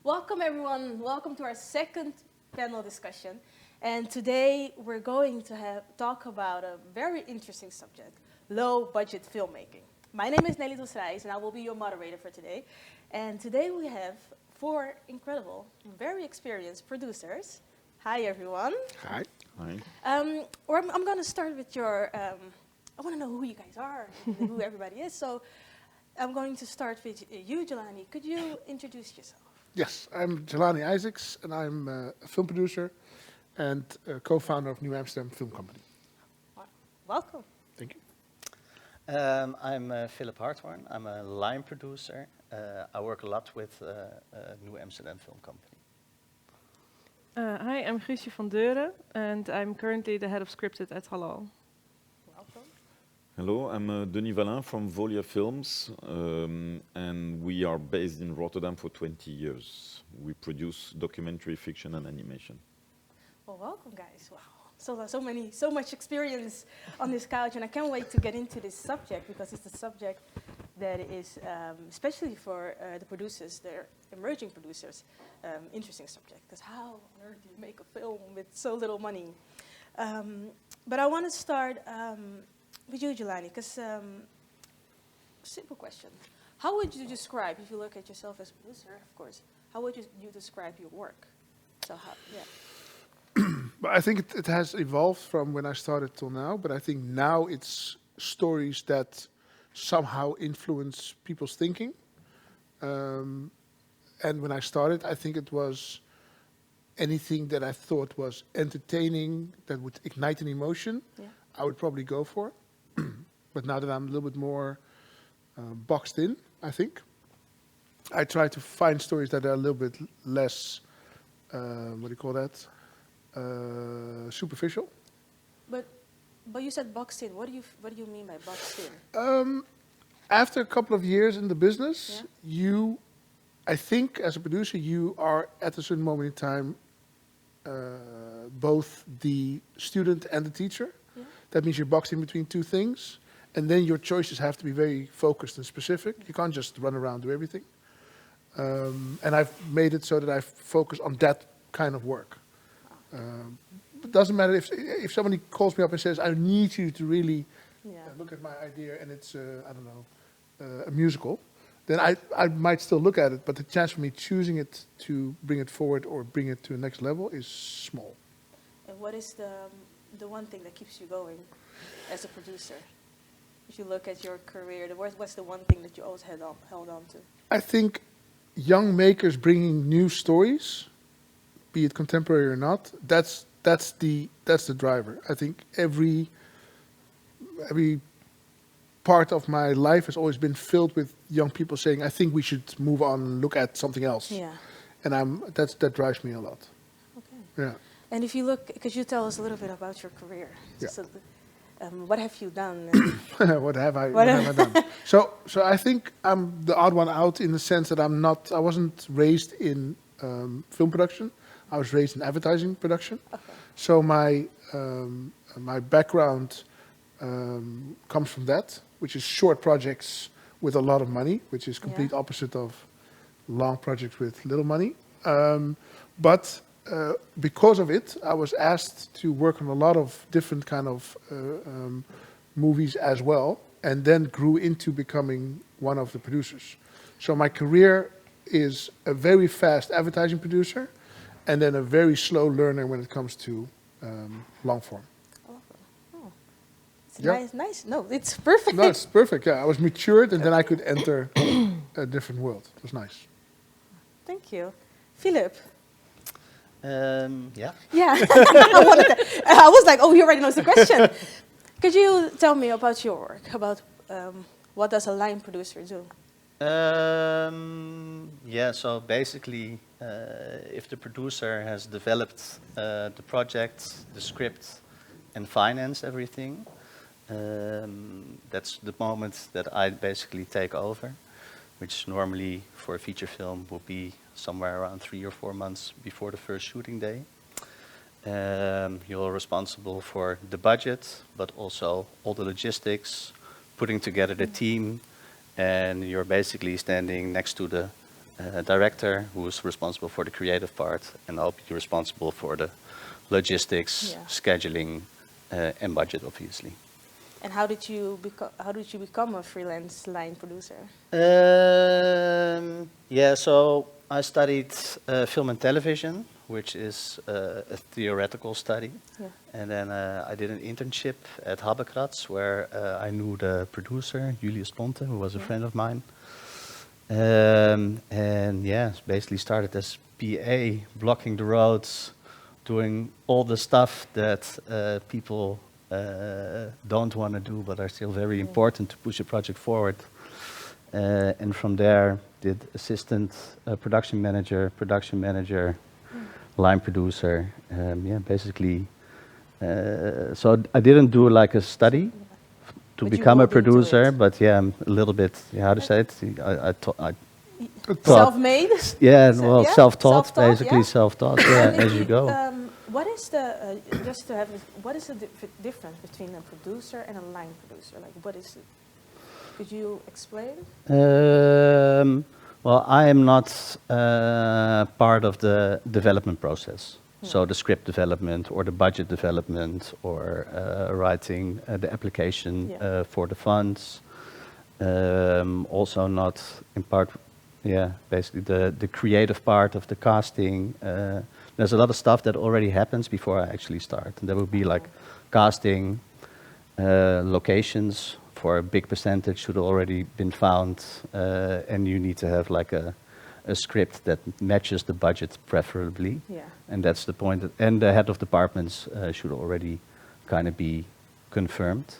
Welcome everyone, welcome to our second panel discussion. And today we're going to talk about a very interesting subject, low budget filmmaking. My name is Nelly Dos Reis and I will be your moderator for today. And today we have four incredible, very experienced producers. Hi everyone. Hi. Hi. I'm going to start with I want to know who you guys are and who everybody is. So I'm going to start with you, Jelani. Could you introduce yourself? Yes, I'm Jelani Isaacs, and I'm a film producer and co-founder of New Amsterdam Film Company. Welcome. Thank you. I'm Philip Harthoorn. I'm a line producer. I work a lot with New Amsterdam Film Company. Hi, I'm Guusje van Deuren, and I'm currently the head of scripted at Halal. Welcome. Hello, I'm Denis Vaslin from Volya Films, and we are based in Rotterdam for 20 years. We produce documentary, fiction, and animation. Well, welcome, guys. Wow, so much experience on this couch, and I can't wait to get into this subject because it's a subject that is, especially for the producers, the emerging producers, interesting subject. Because how on earth do you make a film with so little money? But I want to start with you, Jelani, because simple question. How would you describe, if you look at yourself as a producer, of course, how would you describe your work? So how, yeah. But I think it has evolved from when I started till now, but I think now it's stories that somehow influence people's thinking. And when I started, I think it was anything that I thought was entertaining, that would ignite an emotion, Yeah. I would probably go for. But now that I'm a little bit more boxed in, I think, I try to find stories that are a little bit less, what do you call that, superficial. But you said boxed in. What do you mean by boxed in? After a couple of years in the business, I think as a producer, you are at a certain moment in time both the student and the teacher. Yeah. That means you're boxed in between two things. And then your choices have to be very focused and specific. You can't just run around, do everything. And I've made it so that I focus on that kind of work. It doesn't matter if somebody calls me up and says, I need you to really look at my idea and it's, I don't know, a musical, then I might still look at it, but the chance for me choosing it to bring it forward or bring it to the next level is small. And what is the one thing that keeps you going as a producer? If you look at your career, what's the one thing that you always held on to? I think young makers bringing new stories, be it contemporary or not, that's the driver. I think every part of my life has always been filled with young people saying, I think we should move on and look at something else. Yeah. And that drives me a lot. Okay. Yeah. And if you look, could you tell us a little bit about your career? Yeah. So, what have you done? What have I done? So I think I'm the odd one out in the sense that I wasn't raised in film production. I was raised in advertising production. Okay. So my background comes from that, which is short projects with a lot of money, which is complete opposite of long projects with little money. But because of it, I was asked to work on a lot of different kind of movies as well, and then grew into becoming one of the producers. So my career is a very fast advertising producer, and then a very slow learner when it comes to long form. Oh. It's Yeah. nice. No, it's perfect. No, it's perfect. Yeah, I was matured, and then I could enter a different world. It was nice. Thank you. Philip. Yeah. Yeah. I was like, oh, he already knows the question. Could you tell me about your work? About what does a line producer do? Yeah, so basically, if the producer has developed the project, the script, and financed everything, that's the moment that I basically take over, which normally for a feature film will be somewhere around 3 or 4 months before the first shooting day. You're responsible for the budget, but also all the logistics, putting together the team, and you're basically standing next to the director, who is responsible for the creative part, and I'll be responsible for the logistics, scheduling, and budget, obviously. And how did you become a freelance line producer? Yeah, so I studied film and television, which is a theoretical study. Yeah. And then I did an internship at Habekratz, where I knew the producer, Julius Ponte, who was a friend of mine. And yeah, basically started as PA, blocking the roads, doing all the stuff that people don't want to do, but are still very important to push a project forward. And from there, did assistant production manager, line producer. Yeah, basically. So I didn't do like a study to become a producer, but yeah, a little bit. Yeah, how to say it? I taught. Self-made? Yeah, well, Yeah? self-taught, Self-taught, basically yeah? self-taught. Yeah, as you go. What is the just to have what is the difference between a producer and a line producer? Like, what is it? Could you explain? Well, I am not part of the development process. So the script development or the budget development or writing the application for the funds. Also not in part, basically the creative part of the casting. There's a lot of stuff that already happens before I actually start. And there will be like casting, locations for a big percentage should already been found. And you need to have like a script that matches the budget preferably. Yeah. And that's the point. And the head of departments should already kind of be confirmed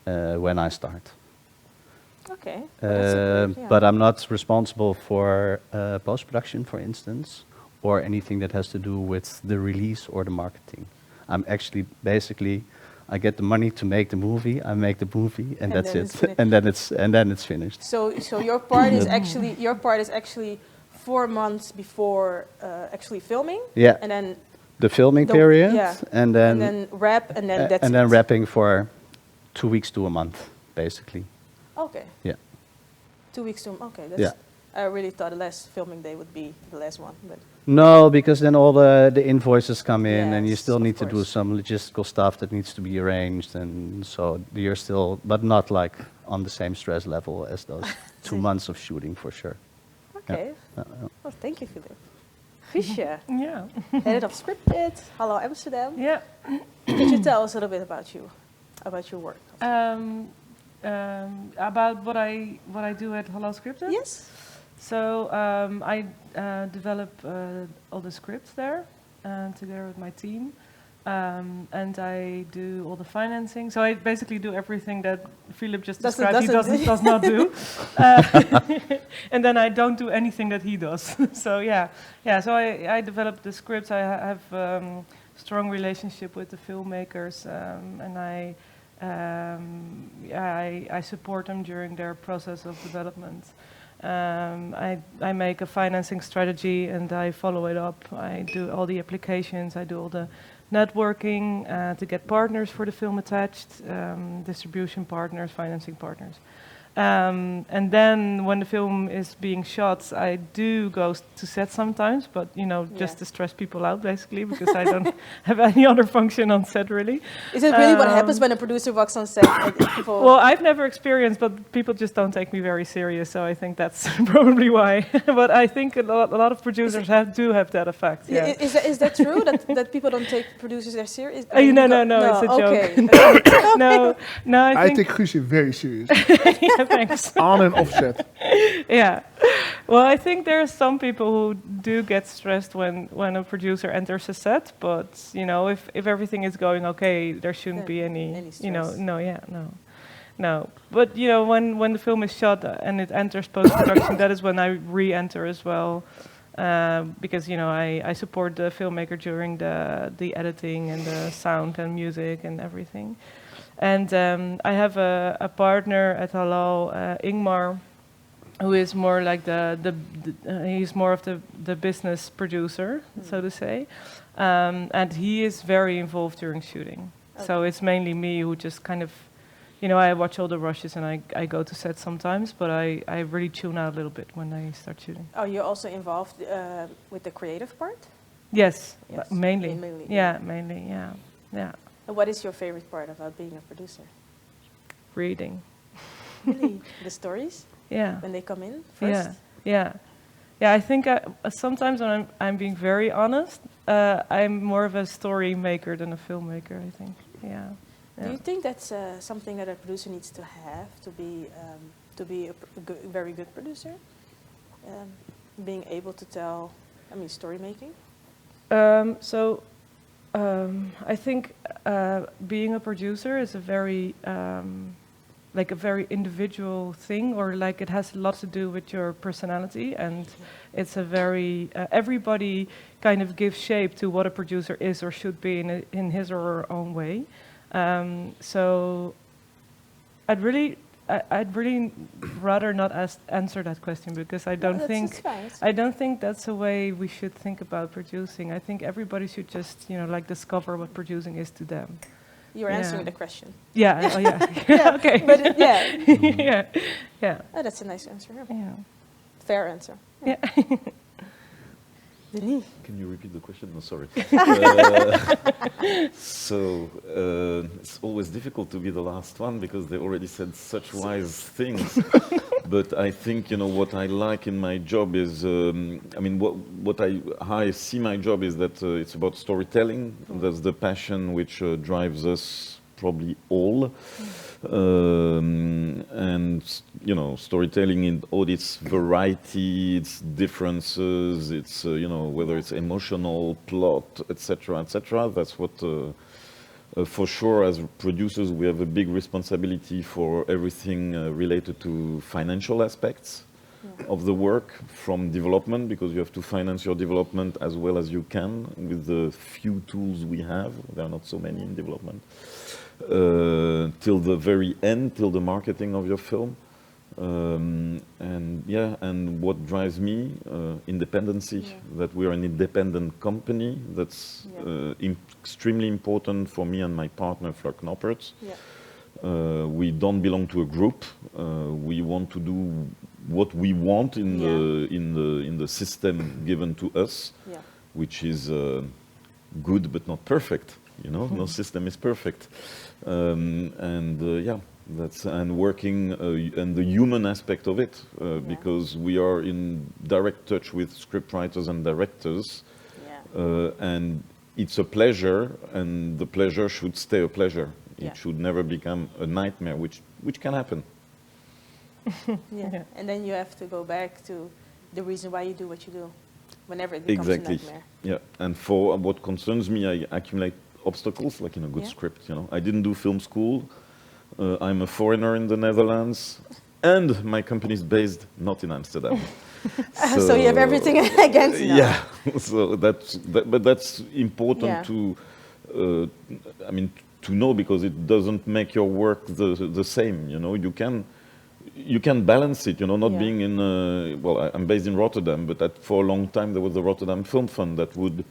when I start. Okay. But I'm not responsible for post-production, for instance, or anything that has to do with the release or the marketing. I'm actually basically, I get the money to make the movie, I make the movie, and that's it. And then it's finished. So your part is actually 4 months before actually filming. Yeah. And then the filming period, and then wrap, and then that's and it. then wrapping for 2 weeks to a month, basically. Okay. Yeah. 2 weeks to okay. That's, I really thought the last filming day would be the last one, but. No, because then all the invoices come in, and you Yes, still need to of do course. some logistical stuff that needs to be arranged, and so you're still, but not like on the same stress level as those 2 months of shooting for sure. Okay. Well, thank you, Philip. Guusje, Yeah. head of Scripted, Halal Amsterdam. Yeah. Could you tell us a little bit about your work? About what I do at Halal Scripted? Yes. So I develop all the scripts there together with my team, and I do all the financing. So I basically do everything that Philip just described. He does not do, and then I don't do anything that he does. So So I develop the scripts. I have strong relationship with the filmmakers, and I support them during their process of development. I make a financing strategy and I follow it up. I do all the applications, I do all the networking to get partners for the film attached, distribution partners, financing partners. And then when the film is being shot, I do go to set sometimes, but just to stress people out basically, because I don't have any other function on set really. Is it really what happens when a producer walks on set? Well, I've never experienced, but people just don't take me very serious, so I think that's probably why. But I think a lot of producers do have that effect. Yeah. Is that true that people don't take producers as serious? No, it's a joke. Okay. No, I take Guusje very serious. Yeah, thanks. On and offset. Yeah. Well, I think there are some people who do get stressed when a producer enters a set, but if everything is going okay, there shouldn't be any stress. No. But when the film is shot and it enters post-production, that is when I re-enter as well, because I support the filmmaker during the editing and the sound and music and everything. And I have a partner at Halal, Ingmar, who is more like he's more of the business producer, so to say, and he is very involved during shooting. Okay. So it's mainly me who just kind of you know, I watch all the rushes and I go to set sometimes, but I really tune out a little bit when I start shooting. Oh, you're also involved with the creative part? Yes, Yes, mainly. mainly, Yeah, yeah. mainly, yeah. Yeah, And what is your favorite part about being a producer? reading. Really? The stories Yeah. when they come in first? Yeah, yeah. Yeah, I think sometimes when I'm being very honest, I'm more of a story maker than a filmmaker, I think. Yeah. Do you think that's something that a producer needs to have to be a very good producer? Being able to tell, I mean, story making? I think being a producer is a very like a very individual thing, or like it has a lot to do with your personality, and it's a very everybody kind of gives shape to what a producer is or should be in his or her own way. So I'd really rather not answer that question, because I don't think that's the way we should think about producing. I think everybody should just, you know, like discover what producing is to them. You're answering the question. Yeah, oh, yeah. Yeah, Okay. but yeah. Yeah, yeah. Oh, that's a nice answer. Yeah. Yeah. Fair answer. Yeah. Denis. Can you repeat the question? No, sorry. It's always difficult to be the last one because they already said such wise things. But I think, you know, what I like in my job is, I mean, how I see my job is that it's about storytelling. That's the passion which drives us probably all. And, you know, storytelling in all its variety, its differences, its, you know, whether it's emotional, plot, etc., etc. That's what, for sure, as producers, we have a big responsibility for everything related to financial aspects of the work, from development, because you have to finance your development as well as you can with the few tools we have. There are not so many in development. Till the very end, till the marketing of your film. And what drives me, independency, that we are an independent company. That's extremely important for me and my partner, Fleur Knopperts. We don't belong to a group. We want to do what we want in the system given to us, which is good but not perfect. You know, no system is perfect. And working and the human aspect of it, because we are in direct touch with scriptwriters and directors, and it's a pleasure, and the pleasure should stay a pleasure. It should never become a nightmare, which can happen. And then you have to go back to the reason why you do what you do, whenever it becomes a nightmare. Yeah, and for what concerns me, I accumulate obstacles, like in a good script, you know. I didn't do film school. I'm a foreigner in the Netherlands, and my company is based not in Amsterdam. So you have everything against you now. Yeah, so but that's important to, I mean, to know, because it doesn't make your work the same. You know, you can balance it. You know, not being in. Well, I'm based in Rotterdam, but for a long time there was the Rotterdam Film Fund that would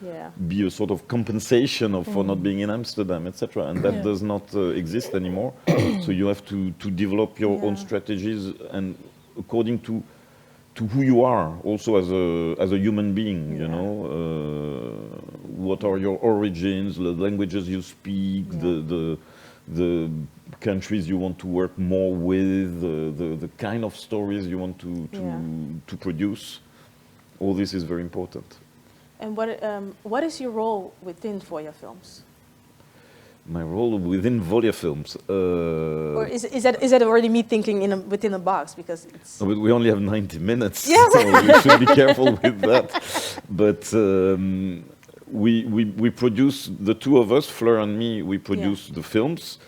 be a sort of compensation for not being in Amsterdam, etc. And that does not exist anymore. So you have to develop your own strategies, and according to who you are, also as a human being. You know, what are your origins, the languages you speak, the countries you want to work more with, the kind of stories you want to produce. All this is very important. And what is your role within Volya Films? My role within Volya Films. Or is that already me thinking within a box, because it's... No, we only have 90 minutes, so we should be careful with that. But we produce, the two of us, Fleur and me, we produce the films.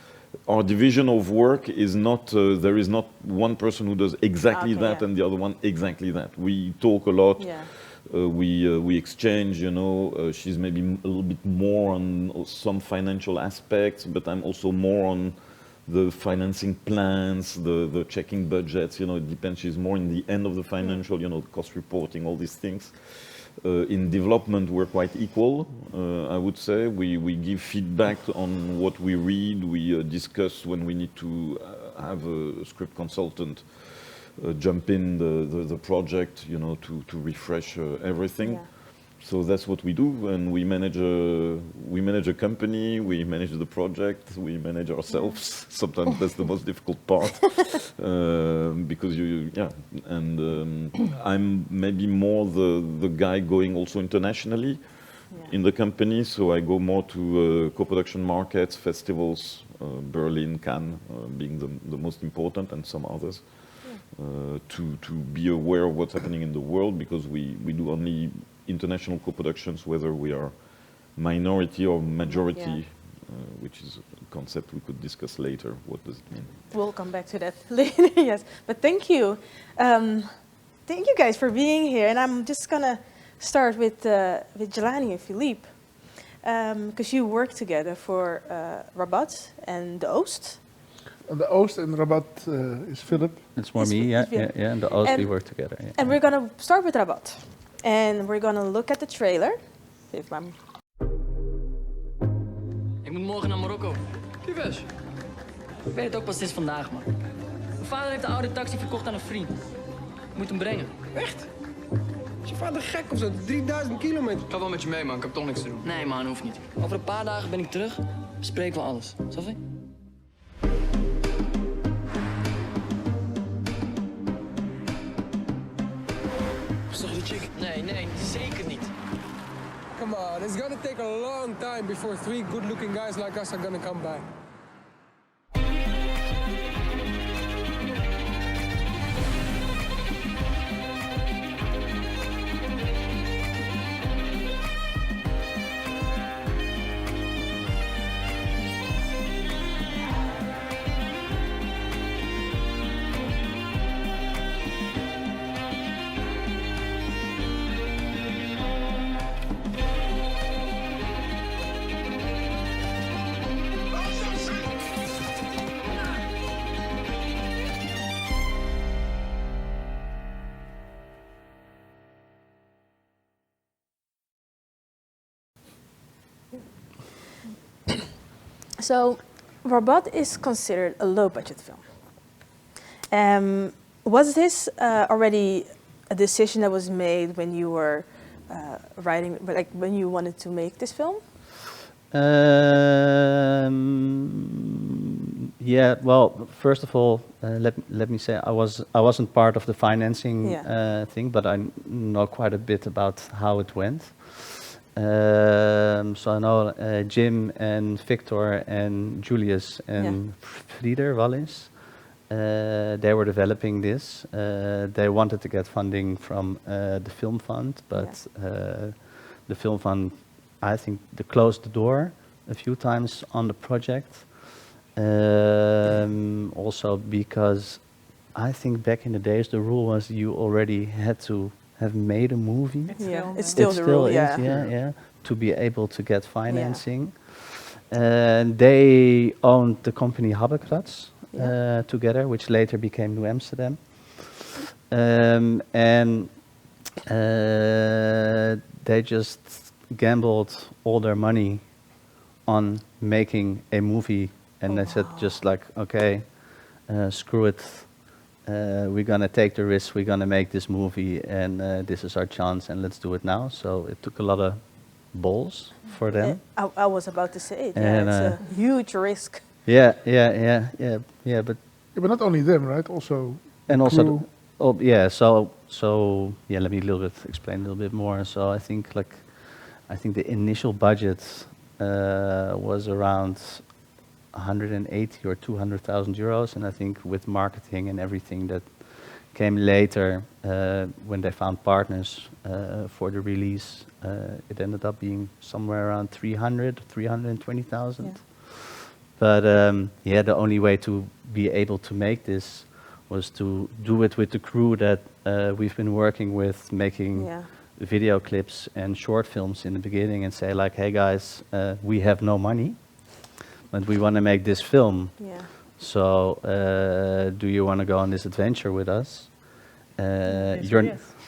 Our division of work is not, there is not one person who does exactly that and the other one exactly that. We talk a lot. We exchange, you know, she's maybe a little bit more on some financial aspects, but I'm also more on the financing plans, the checking budgets, you know, it depends. She's more in the end of the financial, you know, cost reporting, all these things. In development, we're quite equal, I would say. We give feedback on what we read. We discuss when we need to have a script consultant jump in the project, you know, to refresh everything. Yeah. So that's what we do, and we manage a company, we manage the project, we manage ourselves. Sometimes that's the most difficult part, because I'm maybe more the guy going also internationally in the company. So I go more to co-production markets, festivals, Berlin, Cannes being the most important, and some others. To be aware of what's happening in the world, because we do only international co-productions, whether we are minority or majority, which is a concept we could discuss later. What does it mean? We'll come back to that later, yes. But thank you. Thank you guys for being here. And I'm just going to start with Jelani and Philippe, because you work together for Rabat and the Oost. And the Oost and Rabat is Philip. It's more me, yeah, and the Oost we work together. Yeah. And we're going to start with Rabat. And we're going to look at the trailer. If I'm... Ik moet morgen naar Marokko. Kibes. Ik weet het ook pas sinds vandaag, man. Mijn vader heeft de oude taxi verkocht aan een vriend. Ik moet hem brengen. Echt? Is je vader gek of zo? 3000 kilometer. Ik ga wel met je mee, man. Ik heb toch niks te doen. Nee, man, hoeft niet. Over een paar dagen ben ik terug. Bespreken we alles. Sophie? Zeg je die chick? Nee, zeker niet. Come on, it's gonna take a long time before 3 good-looking guys like us are gonna come by. So, Rabat is considered a low-budget film. Was this already a decision that was made when you were writing, like when you wanted to make this film? Yeah. Well, first of all, let me say I wasn't part of the financing thing, but I know quite a bit about how it went. So I know Jim and Victor and Julius and Frieder Wallis. They were developing this. They wanted to get funding from the film fund, but the film fund, I think, they closed the door a few times on the project. Also because I think back in the days the rule was you already had to have made a movie. It's still the rule, to be able to get financing. And they owned the company Habekratz together, which later became New Amsterdam. And they just gambled all their money on making a movie, and they said just like, okay, screw it. We're gonna take the risk, we're gonna make this movie, and this is our chance, and let's do it now. So it took a lot of balls for them. I was about to say it. And, it's a huge risk. But But not only them, right? Also and crew. also let me explain a little bit more. So I think the initial budget was around 180 or 200,000 euros, and I think with marketing and everything that came later, when they found partners for the release, it ended up being somewhere around 320,000. Yeah. But the only way to be able to make this was to do it with the crew that we've been working with, making video clips and short films in the beginning, and say like, hey guys, we have no money, but we want to make this film. Yeah. So do you want to go on this adventure with us? Yes,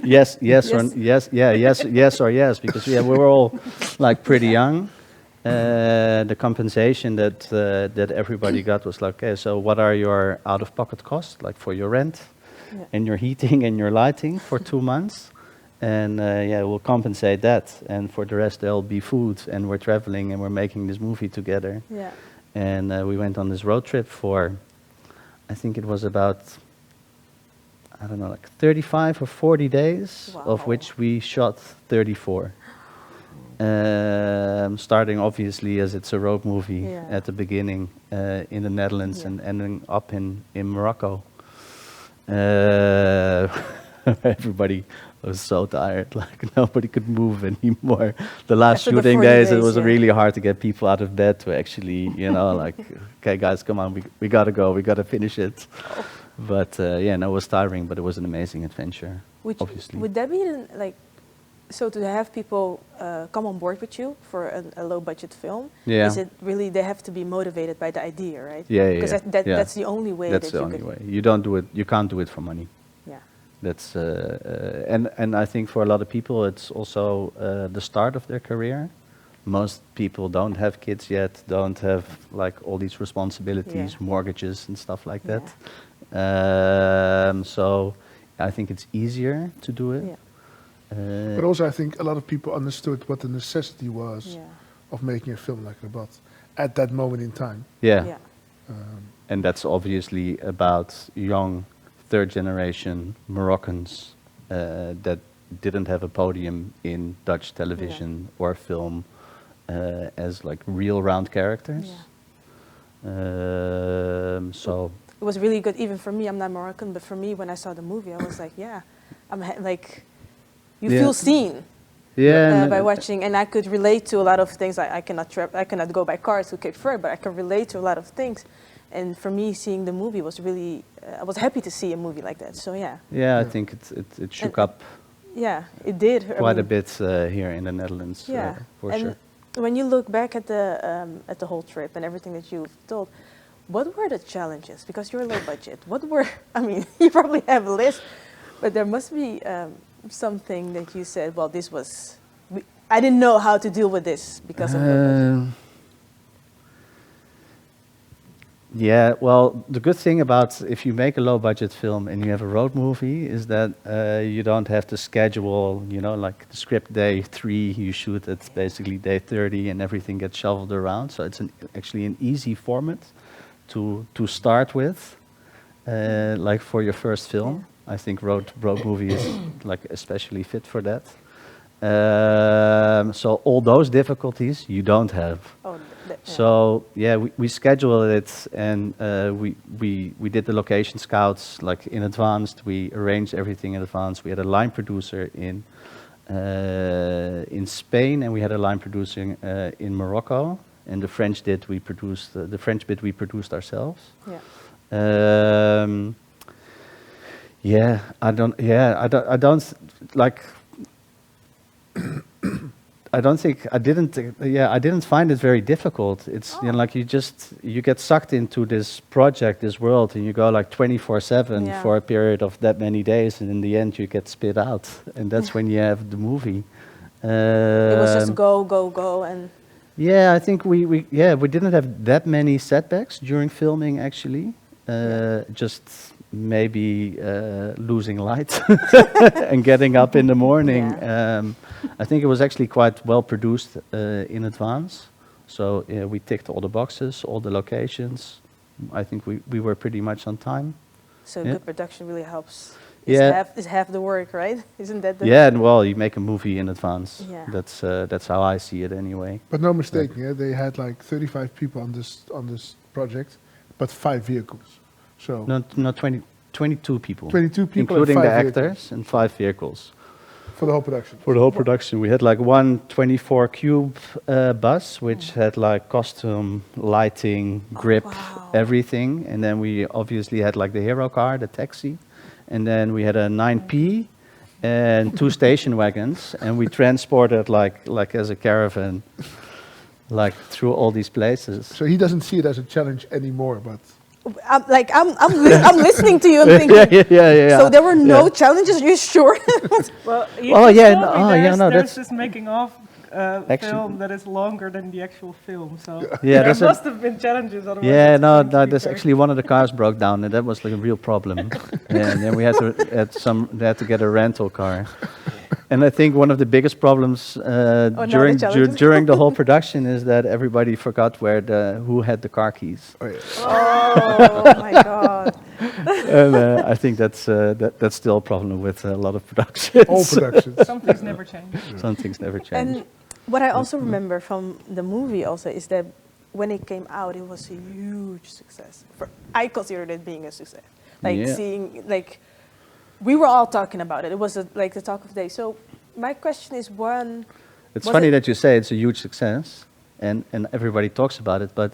yes, yes, or Yes. yes, yeah, yes or yes, because we were all like pretty young. The compensation that everybody got was like, okay, so what are your out-of-pocket costs, like for your rent Yeah. and your heating and your lighting for 2 months? And yeah, we'll compensate that. And for the rest, there'll be food, and we're traveling, and we're making this movie together. Yeah. And we went on this road trip for, I think it was about, I don't know, like 35 or 40 days, of Wow. which we shot 34. Starting obviously as it's a road movie Yeah. at the beginning in the Netherlands Yeah. and ending up in Morocco. Everybody was so tired, like nobody could move anymore. The last After the shooting 40 days, it days, was yeah. really hard to get people out of bed to actually, you know, like, okay guys, come on, we gotta go, we gotta finish it. Oh. But yeah, no, it was tiring, but it was an amazing adventure, obviously. Would that be like, so to have people come on board with you for a low budget film? Yeah. Is it really they have to be motivated by the idea, right? Yeah, yeah, Because yeah. that's the only way. That's that the you only could, way. You don't do it. You can't do it for money. Yeah. That's and I think for a lot of people, it's also the start of their career. Most people don't have kids yet, don't have like all these responsibilities, Yeah. mortgages and stuff like Yeah. that. So I think it's easier to do it. Yeah. But also, I think a lot of people understood what the necessity was Yeah. of making a film like Rabat at that moment in time. Yeah. Yeah. And that's obviously about young third generation Moroccans that didn't have a podium in Dutch television or film as like real round characters. So It was really good, even for me. I'm not Moroccan, but for me, when I saw the movie, I was like, yeah, like, you Yeah. feel seen. yeah, By watching, and I could relate to a lot of things. I cannot go by car to Cape Verde, but I can relate to a lot of things. And for me, seeing the movie was really, I was happy to see a movie like that. So yeah, yeah, I think it shook And- up yeah, it did. I quite a mean, bit here in the Netherlands, Yeah, for and sure. when you look back at the whole trip and everything that you've told, what were the challenges? Because you're low budget. What were? I mean, you probably have a list, but there must be something that you said. Well, this was. I didn't know how to deal with this because of low budget. Yeah, well, the good thing about if you make a low budget film and you have a road movie is that you don't have to schedule, you know, like the script day 3, you shoot at basically day 30 and everything gets shuffled around. So it's actually an easy format to start with, like for your first film. I think road movie is like especially fit for that. So all those difficulties you don't have. Oh, yeah. So yeah, we scheduled it, and we did the location scouts like in advance. We arranged everything in advance. We had a line producer in Spain, and we had a line producer in Morocco. And the French bit we produced ourselves. Yeah. I don't like. I didn't find it very difficult. It's you know, like you get sucked into this project, this world, and you go like 24/7 Yeah. for a period of that many days, and in the end you get spit out, and that's when you have the movie. It was just go, and Yeah, I think we didn't have that many setbacks during filming actually. Just maybe losing light and getting up in the morning. Yeah. I think it was actually quite well produced in advance. So we ticked all the boxes, all the locations. I think we were pretty much on time. so Yeah. good production really helps. Yeah. Is half the work, right? Isn't that the? Yeah, and well, you make a movie in advance. Yeah. That's how I see it anyway. But no mistake, yeah, they had like 35 people on this project, but 5 vehicles. So No, 22 people. 22 people, including and the 5 actors, and 5 vehicles. for the whole production. For the whole production, we had like one 24 cube bus, which had like costume, lighting, grip, wow. everything. And then we obviously had like the hero car, the taxi. And then we had a 9P and 2 station wagons. And we transported like as a caravan, like through all these places. So he doesn't see it as a challenge anymore, but I'm listening to you and thinking. Yeah. So there were no challenges. Are you sure? Well, there's this making of film that is longer than the actual film. So there must have been challenges. Otherwise there's actually one of the cars broke down, and that was like a real problem. And then we had to get a rental car. And I think one of the biggest problems during the whole production is that everybody forgot who had the car keys. Oh my God! And I think that's still a problem with a lot of productions. All productions. Some things never change. Some things never change. And what I also remember from the movie also is that when it came out, it was a huge success. I considered it being a success. Seeing we were all talking about it. It was like the talk of the day. So my question is, one. It's funny that you say it's a huge success, and everybody talks about it, but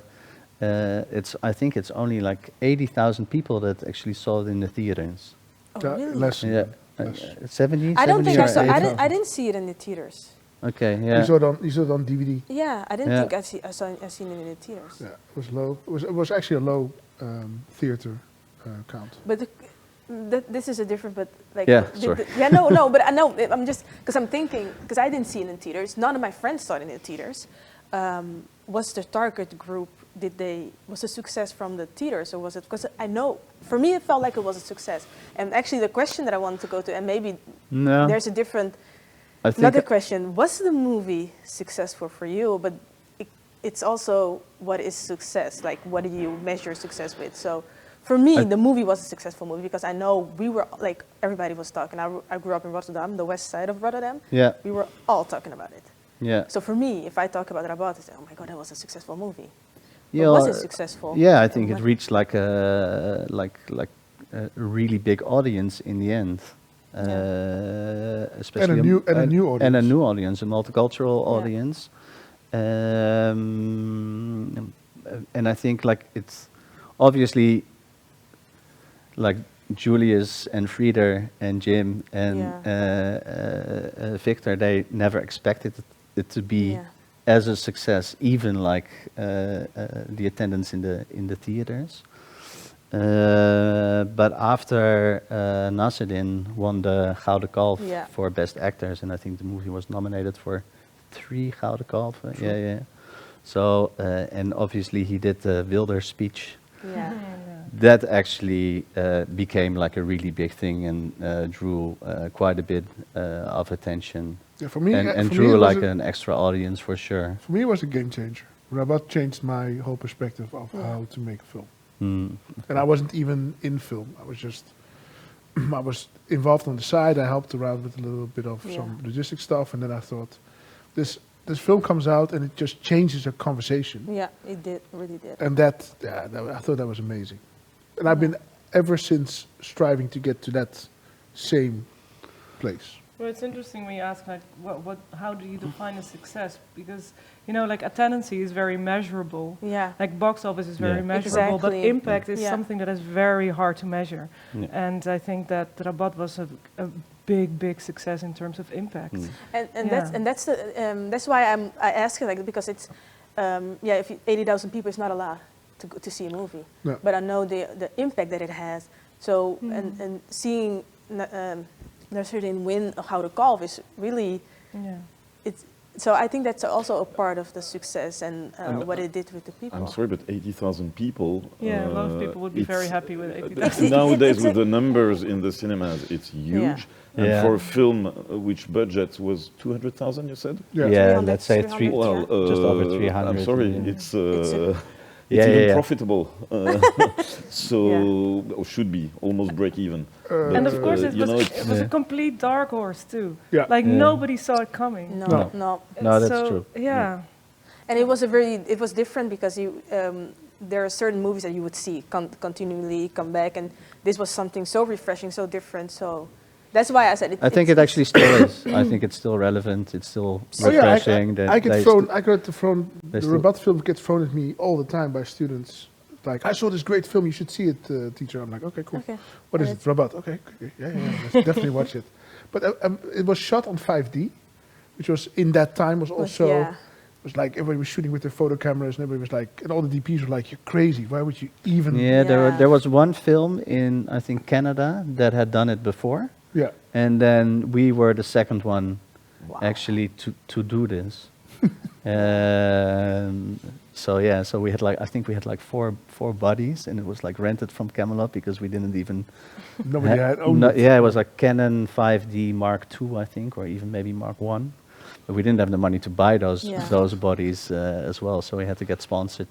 I think it's only like 80,000 people that actually saw it in the theaters. Oh, really? Less. 70. I don't think I saw. I 80,000. didn't see it in the theaters. Okay, yeah. You saw it on DVD. Yeah, I didn't think I seen it in the theaters. Yeah, it was low. It was actually a low theater count. But this is a different, but like sorry. But I know I'm just because I'm thinking because I didn't see it in theaters. None of my friends saw it in the theaters. Was the target group? Was a success from the theaters, or was it? Because I know for me it felt like it was a success. And actually, the question that I wanted to go to, and maybe there's a different. Another question: was the movie successful for you? But it's also what is success? Like, what do you measure success with? So. For me, the movie was a successful movie because I know we were, like, everybody was talking. I grew up in Rotterdam, the west side of Rotterdam. Yeah. We were all talking about it. Yeah. So for me, if I talk about Rabat, I say, oh my God, that was a successful movie. Yeah, was it successful? Yeah, I think it reached like a really big audience in the end. Especially a new audience. And a new audience, a multicultural audience. And I think like it's obviously like Julius and Frieder and Jim and Victor, they never expected it to be as a success, even like the attendance in the theaters. But after Nasreddin won the Gouden Kalf for Best Actors, and I think the movie was nominated for 3 Gouden Kalven. Yeah. So, and obviously he did the Wilder speech. Yeah. That actually became like a really big thing and drew quite a bit of attention. Yeah, for me, and drew like an extra audience for sure. For me, it was a game changer. Rabat changed my whole perspective of how to make a film. And I wasn't even in film. I was just, I was involved on the side. I helped around with a little bit of some logistic stuff, and then I thought, this film comes out and it just changes a conversation. Yeah, it did, really did. And I thought that was amazing. And I've been ever since striving to get to that same place. Well, it's interesting when you ask, like, how do you define a success? Because, you know, like, attendance is very measurable. Yeah. Like, box office is very measurable, but impact is something that is very hard to measure. Yeah. And I think that Rabat was a big success in terms of impact. That's why I ask you, like, because it's if 80,000 people is not a lot to see a movie, but I know the impact that it has. So and seeing Nasreddin win Gouden Kalf is really so I think that's also a part of the success and what it did with the people. I'm sorry, but 80,000 people. Yeah, a lot of people would be very happy with 80,000. Nowadays, with the numbers in the cinemas, it's huge. Yeah. And for a film which budget was 200,000, you said? Yeah, let's say just over 300. I'm sorry, it's even profitable. Or should be almost break even. And of course, it was a complete dark horse too. Yeah. Like nobody saw it coming. No, that's true. Yeah. And it was different because there are certain movies that you would see continually come back, and this was something so refreshing, so different. So that's why I said it. I think it actually still is. I think it's still relevant. It's still refreshing. The Rabat film gets thrown at me all the time by students. Like, I saw this great film, you should see it, teacher. I'm like, okay, cool. Okay. What is it, Rabat? Okay, yeah, let's definitely watch it. But it was shot on 5D, which was in that time was also was like everybody was shooting with their photo cameras, and everybody was like, and all the DPs were like, "You're crazy. Why would you even?" Yeah, there was one film in, I think, Canada that had done it before. Yeah. And then we were the second one Wow. actually to do this. So yeah, so we had like, I think we had like four bodies, and it was like rented from Camelot because we didn't even. Nobody had owned it. Yeah, it was like Canon 5D Mark II, I think, or even maybe Mark I. But we didn't have the money to buy those bodies as well, so we had to get sponsored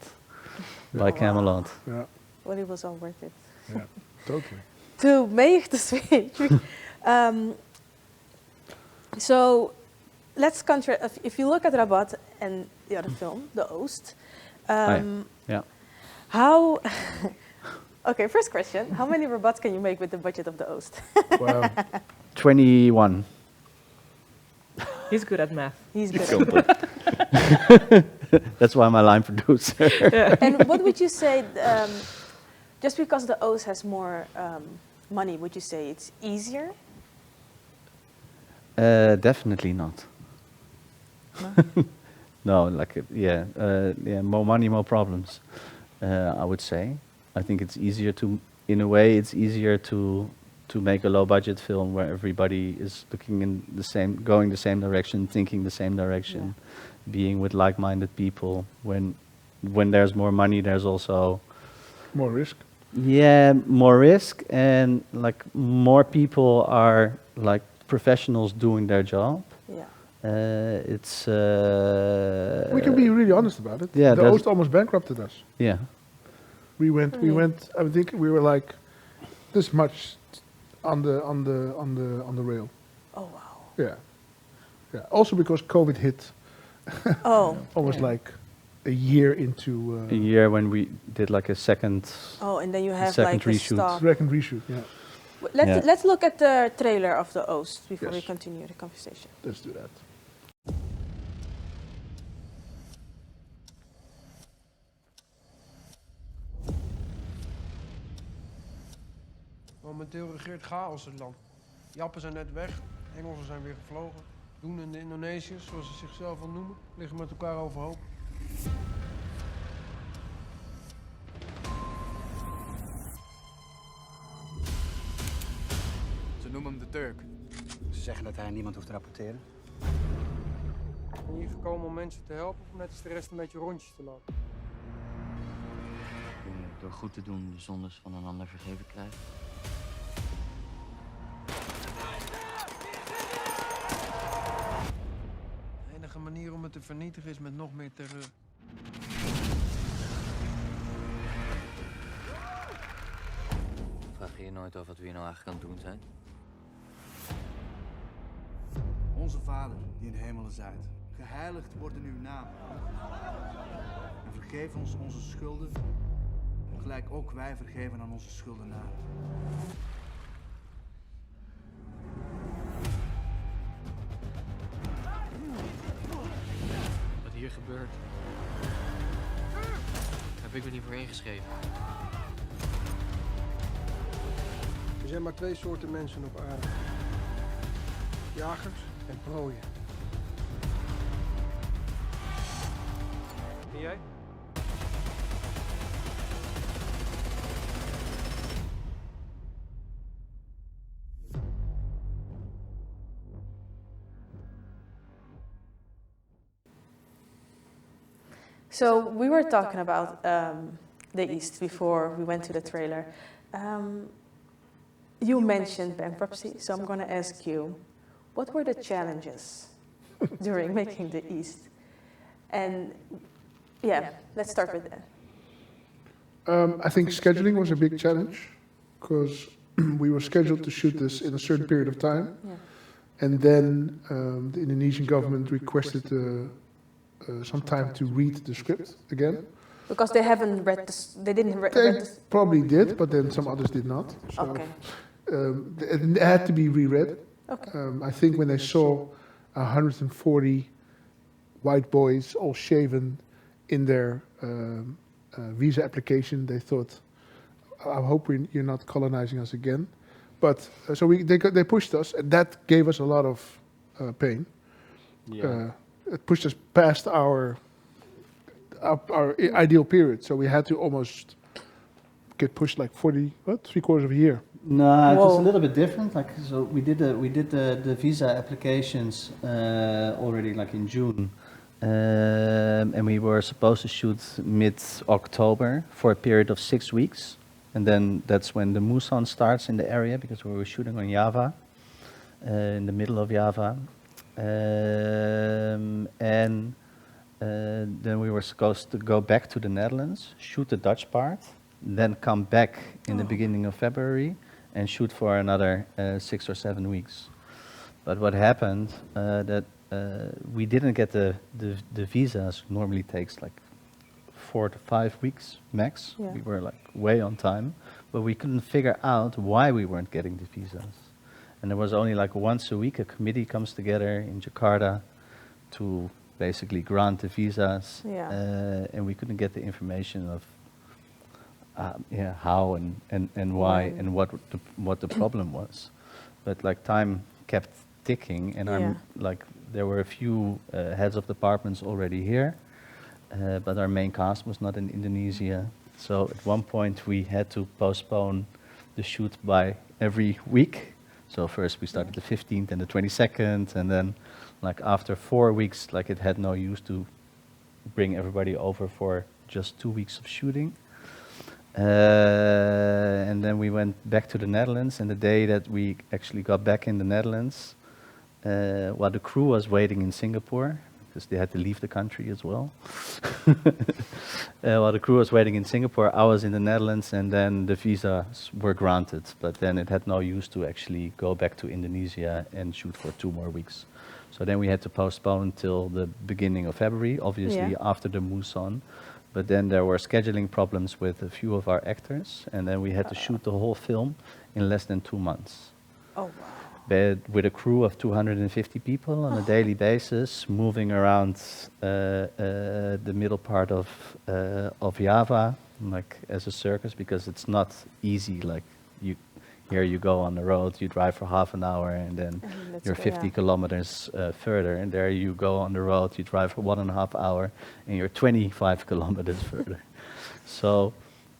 by Camelot. Yeah, Well, it was all worth it. yeah, totally. To make the switch. So let's contrast. If you look at Rabat and the other film, The Oost, Yeah. how? Okay, first question: how many Rabats can you make with the budget of The Oost? Wow. 21. He's good at math. He's good. That's why I'm a line producer. And what would you say? Just because The Oost has more money, would you say it's easier? Definitely not. No, like more money, more problems. I would say. I think it's easier to, in a way, it's easier to make a low budget film where everybody is looking in the same, going the same direction, thinking the same direction, being with like-minded people. When there's more money, there's also More risk. yeah, more risk, and like more people are like professionals doing their job. Yeah. It's We can be really honest about it. Yeah, The that's- Oost almost bankrupted us. yeah. We went. I think we were like this much on the rail. Oh wow. Yeah, yeah. Also because COVID hit Oh. almost like a year into A year when we did like a second. Oh, and then you have Second like a reshoot. stock. second reshoot. Yeah, Let's look at the trailer of The Oost before we Yes. continue the conversation. let's do that. Momenteel regeert chaos het land. Jappen zijn net weg, Engelsen zijn weer gevlogen. Doen en de Indonesiërs, zoals ze zichzelf al noemen, liggen met elkaar overhoop. Ze noemen hem de Turk. Ze zeggen dat hij niemand hoeft te rapporteren. Ik ben hier gekomen om mensen te helpen of net als de rest een beetje rondjes te laten. Kun je door goed te doen de zondes van een ander vergeven krijgen? De enige manier om het te vernietigen is met nog meer terreur. Vraag je je nooit af wat we hier nou eigenlijk aan het doen zijn? Onze Vader, die in de hemelen zijt, geheiligd wordt in uw naam. En vergeef ons onze schulden, gelijk ook wij vergeven aan onze schuldenaren. Wat hier gebeurt, heb ik me niet voor ingeschreven. Er zijn maar twee soorten mensen op aarde. Jagers en prooien. En jij? So we were talking about the East before we went to the trailer. You mentioned bankruptcy, so I'm going to ask you, what were the challenges during making the East? And yeah, let's start with that. I think scheduling was a big challenge because we were scheduled to shoot this in a certain period of time, and then the Indonesian government requested some time to read the script again. Because they haven't read this, they didn't read They this. probably did, but then some others did not. So Okay. it had to be reread. Okay. I think when they saw 140 white boys all shaven in their visa application, they thought, I hope you're not colonizing us again. But so they pushed us, and that gave us a lot of pain. Yeah. it pushed us past our ideal period. So we had to almost get pushed like 3/4 of a year. No, it was Whoa. a little bit different. Like, so we did the visa applications already like in June, and we were supposed to shoot mid-October for a period of 6 weeks, and then that's when the mousson starts in the area because we were shooting on Java, in the middle of Java, and then we were supposed to go back to the Netherlands, shoot the Dutch part, then come back in the beginning of February and shoot for another 6 or 7 weeks. But what happened, that we didn't get the visas. Normally takes like 4 to 5 weeks max. Yeah. We were like way on time, but we couldn't figure out why we weren't getting the visas. And there was only like once a week a committee comes together in Jakarta to basically grant the visas, Yeah. and we couldn't get the information of how and why and what the problem was. But like time kept ticking, and Yeah. there were a few heads of departments already here, but our main cast was not in Indonesia. So at one point we had to postpone the shoot by every week. So first we started the 15th and the 22nd, and then like after 4 weeks, like it had no use to bring everybody over for just 2 weeks of shooting. And then we went back to the Netherlands, and the day that we actually got back in the Netherlands, while the crew was waiting in Singapore, because they had to leave the country as well. While the crew was waiting in Singapore, I was in the Netherlands, and then the visas were granted, but then it had no use to actually go back to Indonesia and shoot for 2 more weeks. So then we had to postpone till the beginning of February, obviously after the mousson. But then there were scheduling problems with a few of our actors, and then we had to shoot the whole film in less than 2 months. Oh, wow. But with a crew of 250 people on a daily basis, moving around the middle part of Java, like as a circus, because it's not easy. Like here you go on the road, you drive for half an hour, and then you're 50 kilometers further, and there you go on the road, you drive for 1.5 hours, and you're 25 kilometers further. So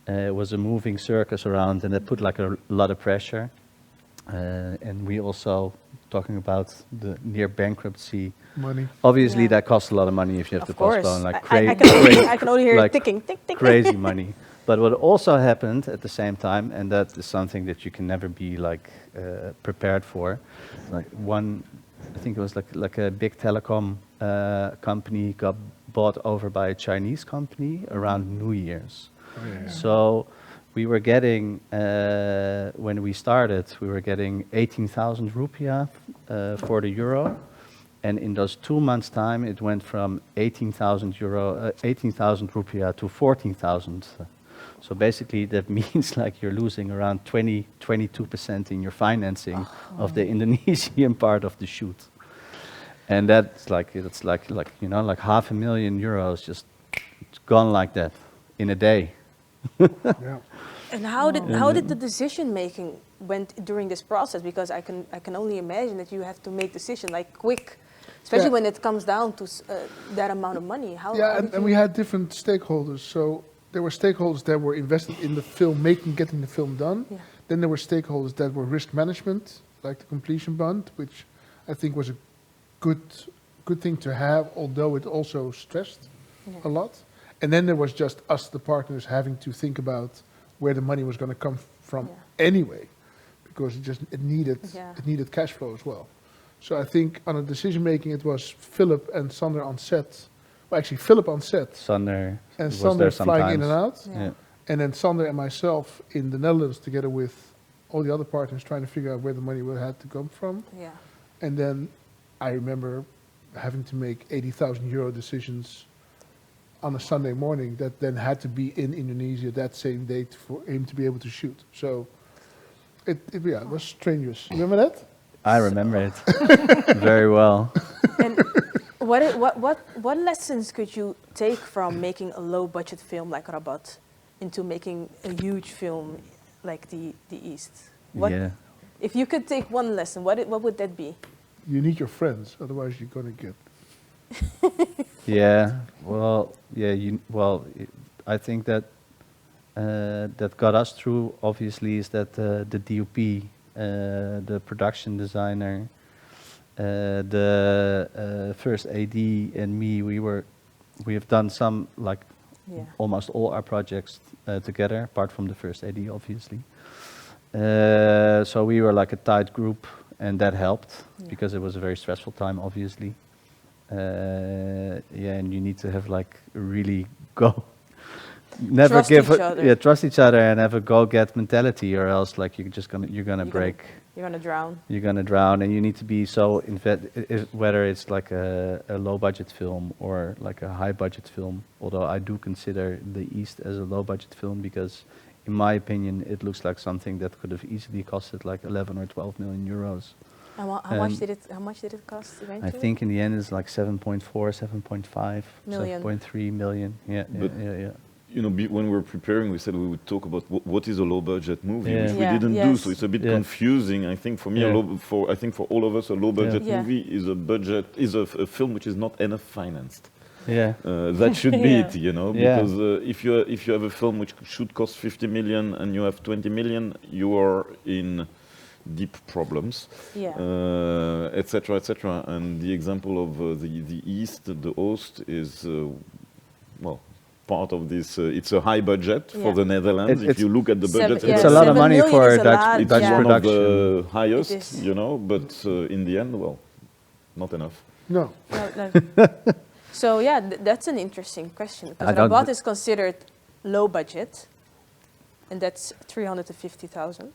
it was a moving circus around, and it put like a lot of pressure. And we also, talking about the near bankruptcy, Money. obviously that costs a lot of money if you have Of to course. postpone, like I can only hear like it ticking, tick, tick. crazy money. But what also happened at the same time, and that is something that you can never be like prepared for, like I think it was like a big telecom company got bought over by a Chinese company around New Year's. Oh, yeah. So we were getting, when we started, we were getting 18,000 rupiah for the euro. And in those 2 months' time, it went from 18,000 rupiah to 14,000. So basically, that means like you're losing around 22% in your financing of the Indonesian part of the shoot. And that's like, it's like you know, like €500,000 just gone like that in a day. Yeah. And how did the decision making went during this process? Because I can only imagine that you have to make decisions like quick, especially when it comes down to that amount of money. How And we had different stakeholders. So there were stakeholders that were invested in the film making, getting the film done. Yeah. Then there were stakeholders that were risk management, like the completion bond, which I think was a good thing to have, although it also stressed a lot. And then there was just us, the partners, having to think about where the money was going to come from anyway, because it needed cash flow as well. So I think on a decision making, it was Philip and Sander on set. Well, actually, Philip on set. Sander And was Sander there flying in and sometimes. out. Yeah. And then Sander and myself in the Netherlands together with all the other partners trying to figure out where the money would have to come from. Yeah. And then I remember having to make €80,000 decisions on a Sunday morning that then had to be in Indonesia that same date for him to be able to shoot. So it was strenuous. Remember that? I remember it very well. And what lessons could you take from making a low budget film like Rabat into making a huge film like the East? If you could take one lesson, what would that be? You need your friends, otherwise you're going to get Yeah, well, I think that that got us through, obviously, is that the DOP, the production designer, the first AD and me, we have done some, like, almost all our projects together, apart from the first AD, obviously. So we were like a tight group, and that helped because it was a very stressful time, obviously. And you need to have like really never trust give each other. trust each other and have a go-get mentality, or else like you're gonna break. You're gonna drown. You're gonna drown, and you need to be so whether it's like a low-budget film or like a high-budget film. Although I do consider The East as a low-budget film because, in my opinion, it looks like something that could have easily costed like 11 or 12 million euros. How much did it cost eventually? I think in the end it's like 7.4, 7.5, million. 7.3 million. Yeah. You know, when we were preparing, we said we would talk about what is a low-budget movie, which we Yeah, didn't do. So it's a bit confusing. I think for me, I think for all of us, a low-budget movie is a film which is not enough financed. Yeah, that should be it, you know, because if you have a film which should cost 50 million and you have 20 million, you are in deep problems, etc., etc. And the example of the East, the Oost, is well, part of this. It's a high budget for the Netherlands. If you look at the budget, it's a lot of money for a Dutch production. One of the highest, you know, but in the end, well, not enough. No. So yeah, that's an interesting question, because Rabat is considered low budget, and that's 350,000.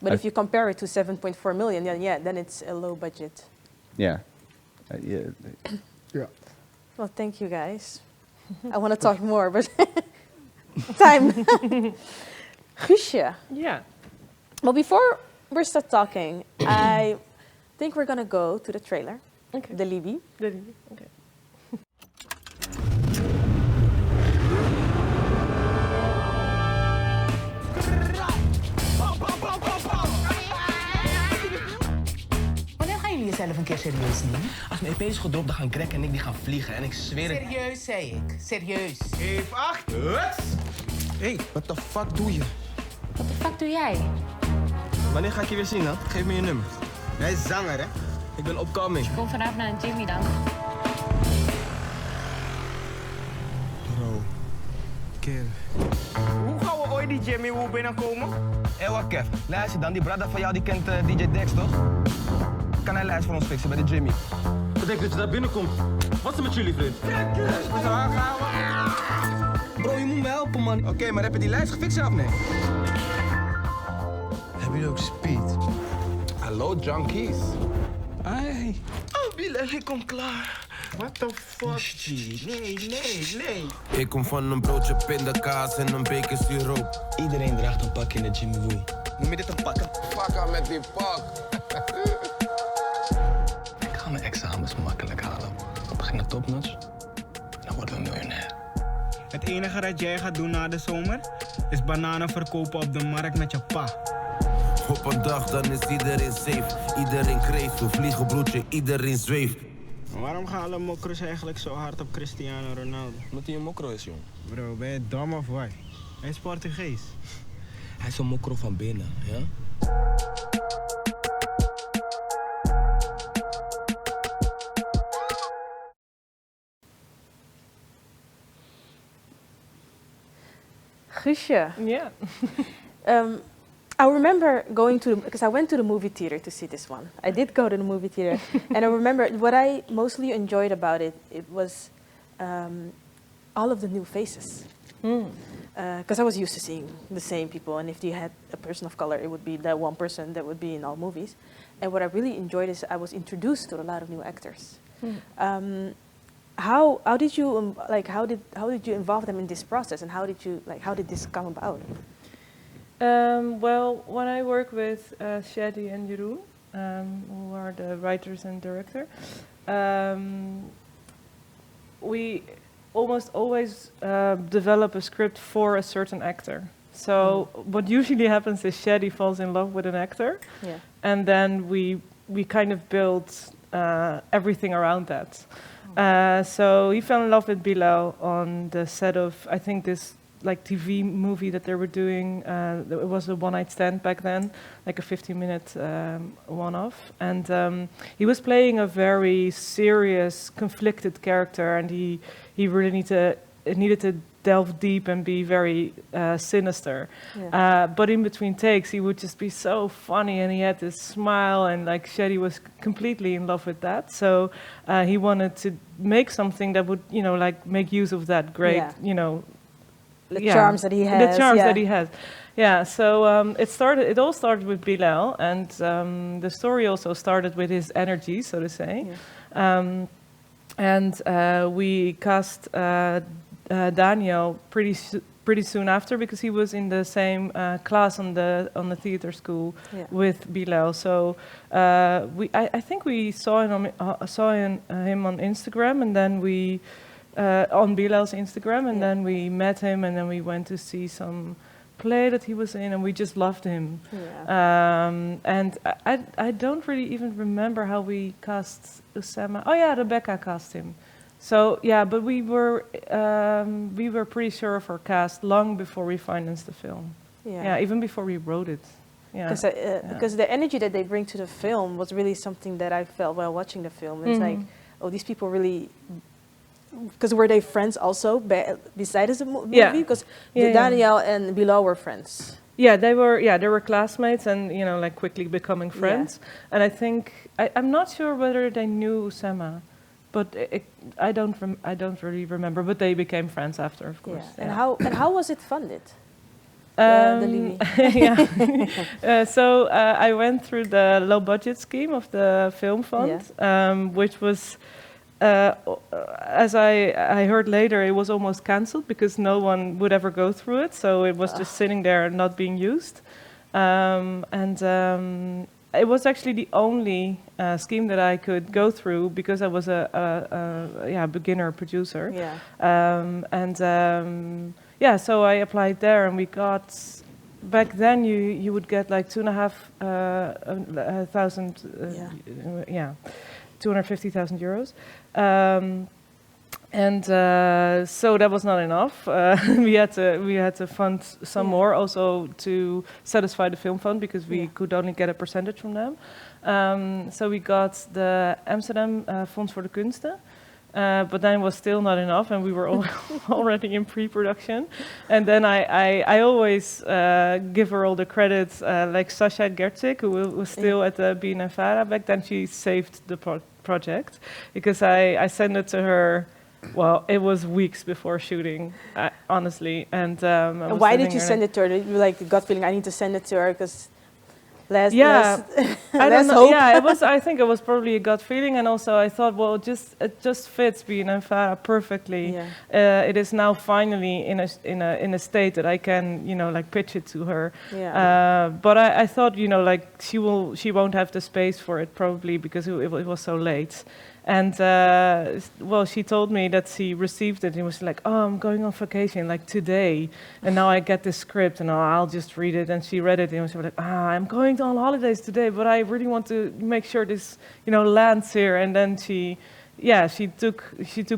But if you compare it to 7.4 million, then it's a low budget. Yeah. Well, thank you guys. I want to talk more, but time. Guusje. Yeah. Well, before we start talking, I think we're going to go to the trailer. Okay. The Libi. The Libi. Okay. Wanneer gaan jullie jezelf een keer serieus nemen? Als mijn EP is gedropt, dan gaan Greg en ik die gaan vliegen. En ik zweer het... Serieus, zei ik. Serieus. Geef acht! Hey, what the fuck doe je? Wat de fuck doe jij? Wanneer ga ik je weer zien, dan? Geef me je nummer. Hij is zanger, hè? Ik ben upcoming. Kom vanavond naar een Jimmy dan. Bro. Kev. Hoe gaan we ooit die Jimmy Woo binnenkomen? Hé, wat Kev. Luister dan, die brother van jou die kent DJ Dex, toch? Kan hij lijst voor ons fixen bij de Jimmy? Ik denk dat je daar binnenkomt. Wat is er met jullie, vriend? Bro, je moet me helpen, man. Oké, maar heb je die lijst gefixt of nee? Hebben jullie ook speed? Hallo, junkies. Ai. Oh, Bilal, ik kom klaar. What the fuck, Nee. Ik kom van een broodje pindakaas en een beker siroop. Iedereen draagt een pak in de Jimmy Woo. Noem je dit een pak? Fuck aan met die pak. Ik ga mijn examens makkelijk halen. Begin het topnotch, dan worden we miljonair. Het enige dat jij gaat doen na de zomer is bananen verkopen op de markt met je pa. Op een dag dan is iedereen safe. Iedereen kreeft, we vliegen broodje, iedereen zweeft. Waarom gaan alle mokro's eigenlijk zo hard op Cristiano Ronaldo? Omdat hij een mokro is, jong. Bro, ben je dom of wat? Hij is Portugees. Hij is een mokro van binnen, ja? Guusje. Yeah. I remember going to, because I went to the movie theater to see this one. I did go to the movie theater. And I remember what I mostly enjoyed about it, it was all of the new faces. Because I was used to seeing the same people, and if you had a person of color, it would be that one person that would be in all movies. And what I really enjoyed is I was introduced to a lot of new actors. How did you how did you involve them in this process, and how did this come about? Well, when I work with Shadi and Jeroen, who are the writers and director, we almost always develop a script for a certain actor. So what usually happens is Shadi falls in love with an actor, and then we kind of build everything around that. So he fell in love with Bilal on the set of, I think, this like TV movie that they were doing. It was a one-night stand back then, like a 15-minute one-off. And he was playing a very serious, conflicted character, and he really needed to delve deep and be very sinister. Yeah. But in between takes, he would just be so funny, and he had this smile, and like Shady was completely in love with that. So he wanted to make something that would, you know, like make use of that great, you know, the charms that he has. The charms that he has. Yeah. So it all started with Bilal, and the story also started with his energy, so to say. Yeah. And we cast Daniel pretty soon after, because he was in the same class on the theater school with Bilal. So I think we saw him on Instagram, and then we on Bilal's Instagram, and then we met him, and then we went to see some play that he was in, and we just loved him. Yeah. And I don't really even remember how we cast Usama. Oh yeah, Rebecca cast him. So yeah, but we were pretty sure of our cast long before we financed the film. Yeah, even before we wrote it. Yeah, because the energy that they bring to the film was really something that I felt while watching the film. It's like, oh, these people really. Because were they friends also besides the movie? Because Daniel and Bilal were friends. Yeah, they were classmates, and you know, like quickly becoming friends. Yeah. And I think I'm not sure whether they knew Usama, but I don't really remember. But they became friends after, of course. Yeah. And how was it funded? The Libi. So I went through the low budget scheme of the film fund, which was. As I heard later, it was almost cancelled because no one would ever go through it, so it was just sitting there and not being used. It was actually the only scheme that I could go through because I was a beginner producer. So I applied there, and we got. Back then, you would get like 2,500. 250,000 euros. So that was not enough. We had to fund some more also to satisfy the film fund, because we could only get a percentage from them. So we got the Amsterdam Fonds voor de Kunsten. But then it was still not enough, and we were already in pre-production. And then I always give her all the credits, like Sasha Gertzik, who was still at the BNNVARA back then. She saved the project, because I sent it to her. Well, it was weeks before shooting, honestly. And why did you send it to her? Did you like the gut feeling? I need to send it to her because. I don't know. Hope. Yeah, I think it was probably a gut feeling, and also I thought, well, it just fits BNNVARA perfectly. Yeah. It is now finally in a state that I can, you know, like pitch it to her. Yeah. But I thought, you know, like she won't have the space for it probably because it was so late. And she told me that she received it and was like, oh, I'm going on vacation like today, and now I get this script and I'll just read it. And she read it and she was like, I'm going on holidays today, but I really want to make sure this, you know, lands here. And then she took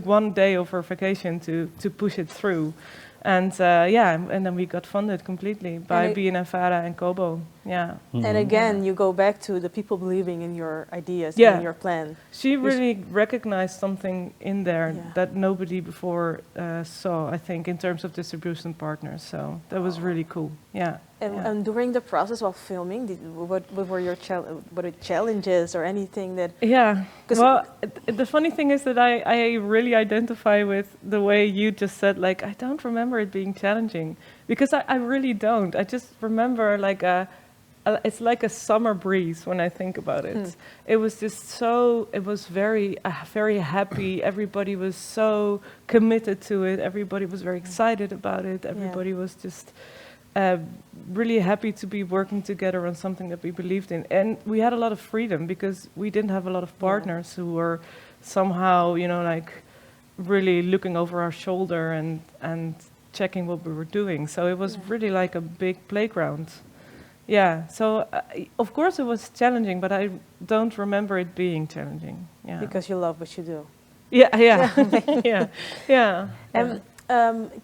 1 day of her vacation to push it through. And and then we got funded completely by BNNVARA and Kobo. Yeah. And again, you go back to the people believing in your ideas and in your plan. She really recognized something in there that nobody before saw, I think, in terms of distribution partners. So that was really cool. Yeah. And during the process while filming, what were your challenges or anything that? Yeah. Well, the funny thing is that I really identify with the way you just said. Like, I don't remember it being challenging, because I really don't. I just remember like it's like a summer breeze when I think about it. It was just it was very happy. Everybody was so committed to it. Everybody was very excited about it. Everybody was just really happy to be working together on something that we believed in. And we had a lot of freedom because we didn't have a lot of partners who were somehow, you know, like really looking over our shoulder and checking what we were doing. So it was really like a big playground. Yeah, so of course it was challenging, but I don't remember it being challenging. Yeah. Because you love what you do. Yeah, yeah. And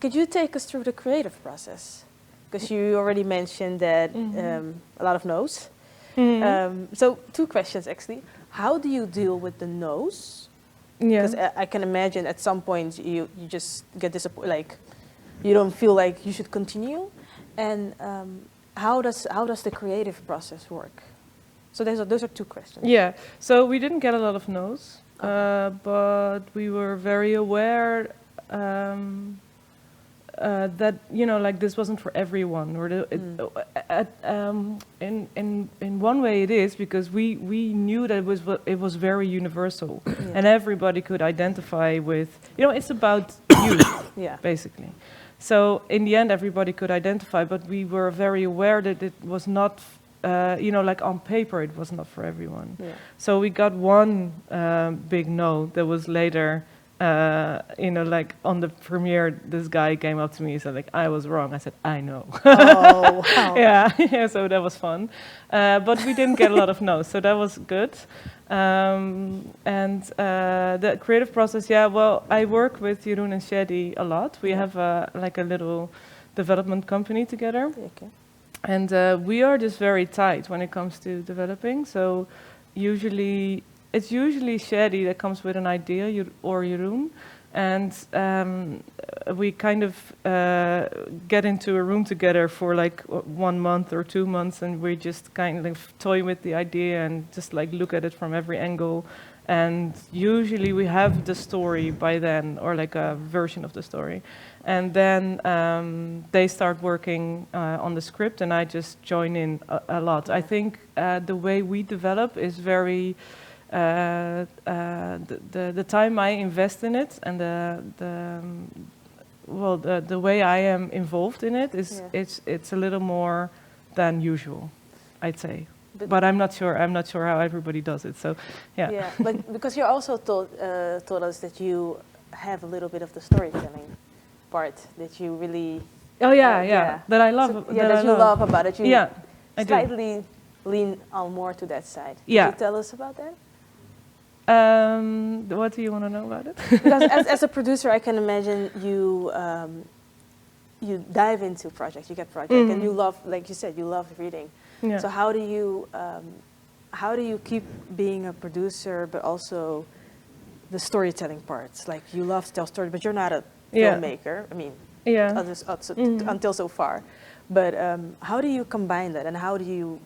could you take us through the creative process? Because you already mentioned that a lot of no's. So 2 questions actually. How do you deal with the no's? Because I can imagine at some point you just get disappointed, like you don't feel like you should continue. And how does the creative process work? So those are 2 questions. Yeah, so we didn't get a lot of no's, but we were very aware that, you know, like this wasn't for everyone. Or in one way it is, because we knew that it was very universal, and everybody could identify with, you know, it's about you, basically. So in the end, everybody could identify, but we were very aware that it was not, you know, like on paper, it was not for everyone. Yeah. So we got one big no that was later, you know, like on the premiere, this guy came up to me and said, like, I was wrong. I said, I know. Oh, wow. Yeah, so that was fun. But we didn't get a lot of no's, so that was good. And the creative process, well, I work with Jeroen and Shadi a lot. We have like a little development company together. Okay. And we are just very tight when it comes to developing. So it's usually Shadi that comes with an idea, or Jeroen. And we kind of get into a room together for like 1 month or 2 months, and we just kind of toy with the idea and just like look at it from every angle. And usually we have the story by then, or like a version of the story. And then they start working on the script, and I just join in a lot. I think the way we develop is very... the time I invest in it, and the way I am involved in it is it's a little more than usual, I'd say. But I'm not sure how everybody does it. So yeah. Yeah, but because you also told us that you have a little bit of the storytelling part that you really. Oh yeah. That I love. So, that you love about it. You I slightly lean on more to that side. Yeah. Could you tell us about that? What do you want to know about it? Because as a producer, I can imagine you you dive into projects, you get projects, and you love, like you said, you love reading. Yeah. So how do you keep being a producer, but also the storytelling parts? Like you love to tell stories, but you're not a filmmaker. I mean, until so far. But how do you combine that, and how do you?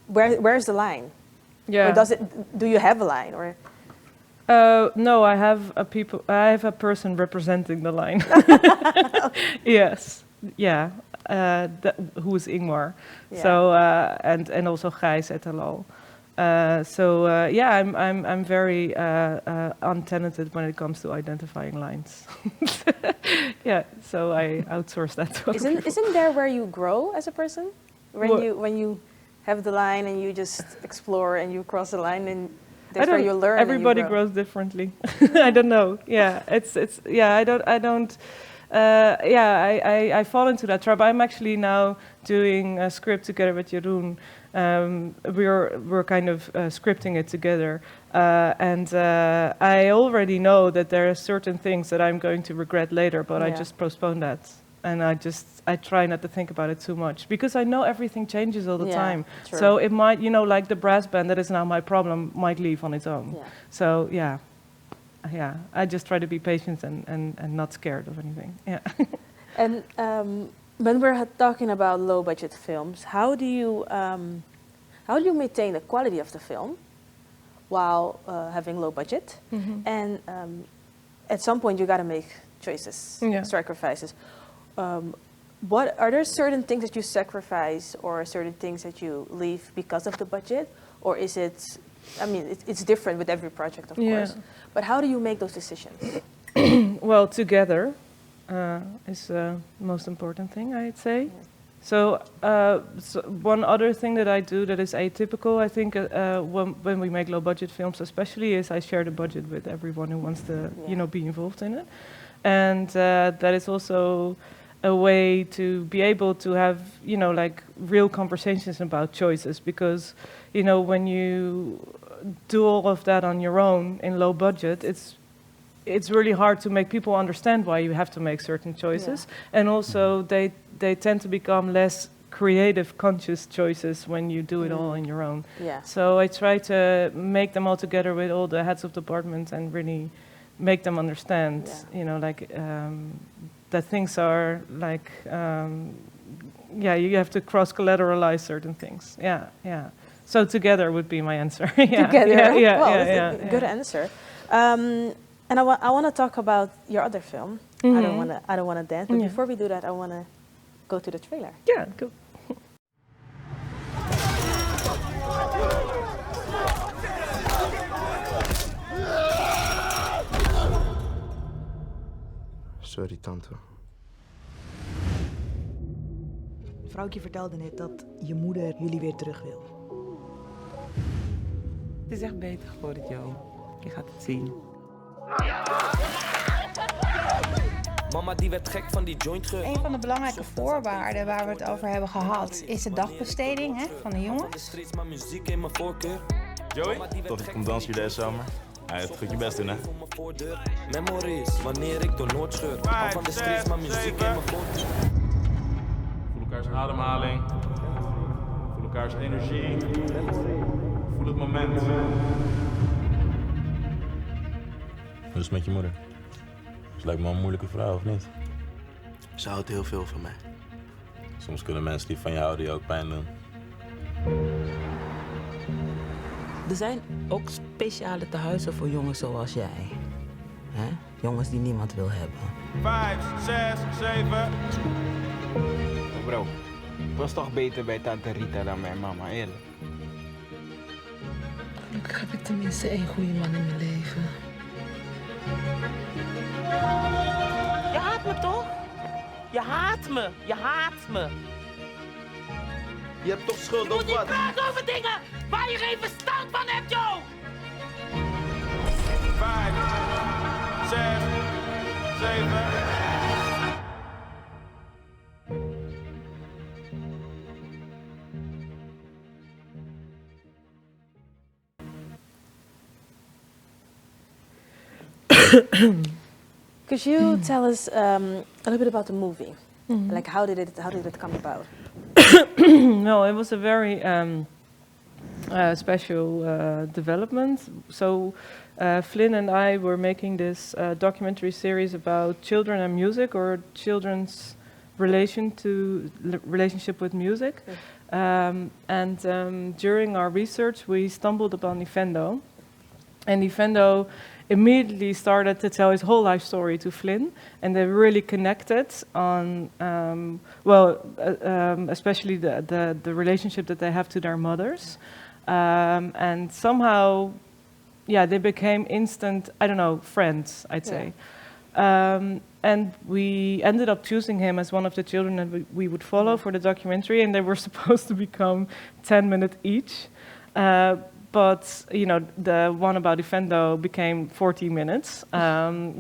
Where's the line? Yeah. Or do you have a line, or? No, I have a person representing the line. Yes, yeah. Who is Ingmar? Yeah. So and also Gijs at Halal. I'm very untalented when it comes to identifying lines. Yeah, so I outsource that to other people. Isn't there where you grow as a person? When you have the line and you just explore and you cross the line, and that's where you learn. Everybody grows differently. I don't know. Yeah, I fall into that trap. I'm actually now doing a script together with Jeroen. We're kind of scripting it together, and I already know that there are certain things that I'm going to regret later, but I just postpone that. And I try not to think about it too much, because I know everything changes all the time. True. So it might, like the brass band that is now my problem might leave on its own. Yeah. So I just try to be patient and not scared of anything. Yeah. And when we're talking about low budget films, how do you maintain the quality of the film while having low budget? Mm-hmm. And at some point you got to make choices, sacrifices. Are there certain things that you sacrifice, or certain things that you leave because of the budget, or is it? I mean, it's different with every project, of course. But how do you make those decisions? Well, together is the most important thing, I'd say. Yeah. So one other thing that I do that is atypical, I think, when we make low budget films, especially, is I share the budget with everyone who wants to, be involved in it, and that is also. a way to be able to have, you know, like real conversations about choices, because, you know, when you do all of that on your own in low budget, it's really hard to make people understand why you have to make certain choices. And also they tend to become less creative, conscious choices when you do it all on your own. So I try to make them all together with all the heads of departments and really make them understand, you know, like that things are like, you have to cross-collateralize certain things. So together would be my answer. Together, good answer. And I want to talk about your other film. I don't want to dance, but before we do that, I want to go to the trailer. Yeah, go. Sorry, tante. Vrouwtje vertelde net dat je moeder jullie weer terug wil. Het is echt beter geworden, Joe. Je gaat het zien. Mama die werd gek van die jointgeur. Een van de belangrijke voorwaarden waar we het over hebben gehad is de dagbesteding van de jongens. Joey, tot ik kom dansen jullie deze zomer. Het goed je best doen, hè? Memories, wanneer ik door Noord scheur. Al van de streets, maar muziek in mijn voordeur. Voel elkaars ademhaling. Voel elkaars energie. Voel het moment. Hoe is het met je moeder? Ze lijkt me een moeilijke vrouw, of niet? Ze houdt heel veel van mij. Soms kunnen mensen die van je houden je ook pijn doen. Er zijn ook speciale tehuizen voor jongens zoals jij. Hè? Jongens die niemand wil hebben. 5, 6, 7. Bro, ik was toch beter bij tante Rita dan mijn mama, eerlijk. Gelukkig heb ik tenminste één goede man in mijn leven. Je haat me toch? Je haat me. Je haat me. Je hebt toch schuld, of wat? Je moet niet praten over dingen waar je geen verstand van hebt, joh! 5, 6, 7. Could you tell us a little bit about the movie? Like how did it come about? No, it was a very special development. So Flynn and I were making this documentary series about children and music, or children's relationship with music. During our research, we stumbled upon Ifendo, and Ifendo immediately started to tell his whole life story to Flynn, and they really connected on, especially the relationship that they have to their mothers. And somehow, they became instant, I don't know, friends, I'd say. And we ended up choosing him as one of the children that we would follow for the documentary, and they were supposed to become 10 minutes each. But, you know, the one about Ifendo became 40 minutes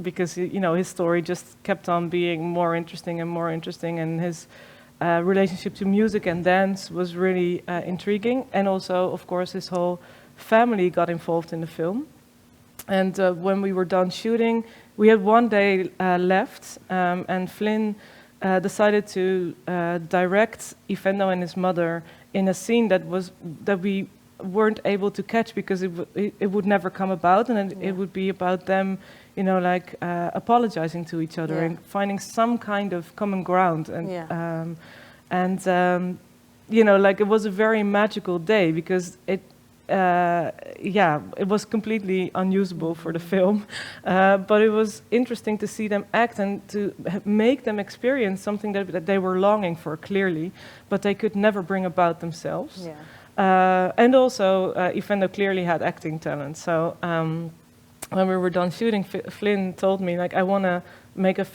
because, you know, his story just kept on being more interesting, and his relationship to music and dance was really intriguing. And also, of course, his whole family got involved in the film. And when we were done shooting, we had one day left, and Flynn decided to direct Ifendo and his mother in a scene that we weren't able to catch because it would never come about, and it would be about them, you know, like apologizing to each other and finding some kind of common ground. And you know, like it was a very magical day because it was completely unusable for the film, but it was interesting to see them act and to make them experience something that they were longing for clearly, but they could never bring about themselves. And also, Ifendo clearly had acting talent. So when we were done shooting, Flynn told me, like, I want to make a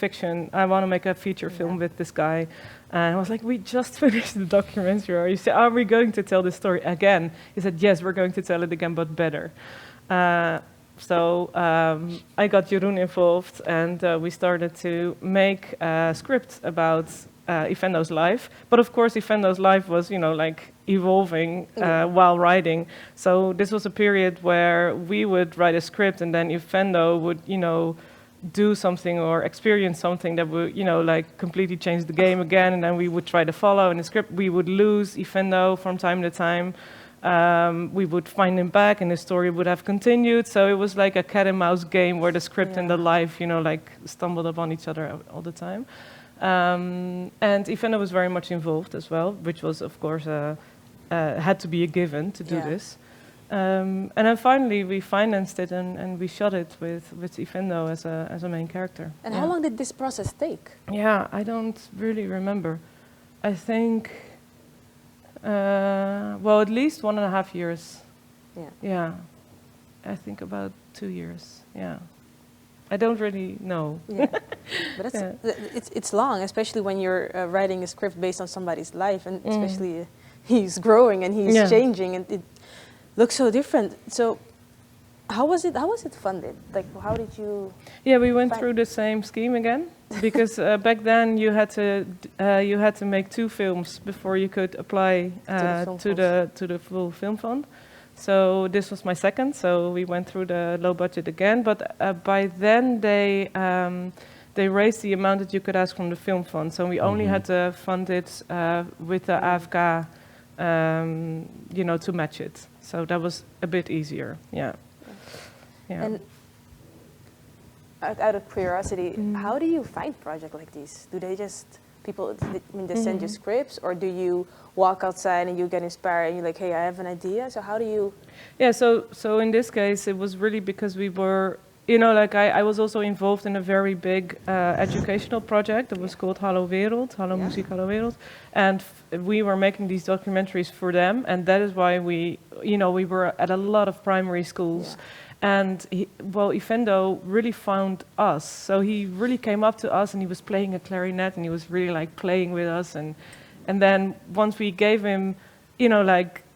feature film with this guy. And I was like, we just finished the documentary. You said, are we going to tell this story again? He said, yes, we're going to tell it again, but better. So I got Jeroen involved, and we started to make a script about Ifendo's life. But of course, Ifendo's life was, like evolving while writing. So this was a period where we would write a script, and then Ifendo would, do something or experience something that would, like completely change the game again, and then we would try to follow in the script. We would lose Ifendo from time to time. We would find him back, and the story would have continued. So it was like a cat and mouse game where the script and the life, like stumbled upon each other all the time. And Ifendo was very much involved as well, which was, of course, had to be a given to do this. And then finally we financed it and we shot it with Ifendo as a main character. And how long did this process take? Yeah, I don't really remember. I think, well, at least 1.5 years. Yeah. Yeah, I think about 2 years. Yeah, I don't really know. Yeah, but it's long, especially when you're writing a script based on somebody's life, and especially he's growing and he's changing, and it looks so different. So how was it funded? Like, how did you... Yeah, we went through the same scheme again, because back then you had to make 2 films before you could apply to the full film fund. So this was my second, so we went through the low budget again. But by then they raised the amount that you could ask from the film fund. So we only had to fund it with the AFK, to match it. So that was a bit easier, yeah. And out of curiosity, how do you find projects like these? Do they just, they send you scripts, or do you walk outside and you get inspired and you're like, hey, I have an idea? So how do you... Yeah, so in this case, it was really because we were, I was also involved in a very big educational project that was called Hallo Wereld, Hallo Muziek, Hallo Wereld. And we were making these documentaries for them, and that is why we were at a lot of primary schools. And Ifendo really found us. So he really came up to us and he was playing a clarinet and he was really like playing with us. And then once we gave him,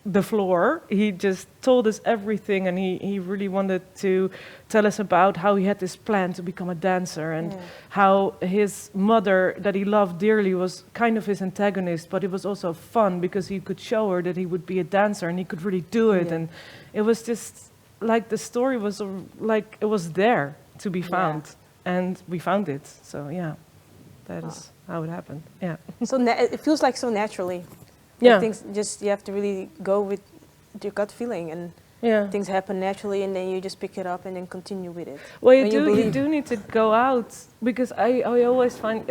the floor, he just told us everything, and he really wanted to tell us about how he had this plan to become a dancer, and how his mother, that he loved dearly, was kind of his antagonist, but it was also fun because he could show her that he would be a dancer and he could really do it. And it was just like the story was like it was there to be found, and we found it. So yeah, that is how it happened. Yeah. So it feels like so naturally. Yeah. Things just, you have to really go with your gut feeling, and things happen naturally, and then you just pick it up and then continue with it. Well, you do need to go out, because I always find,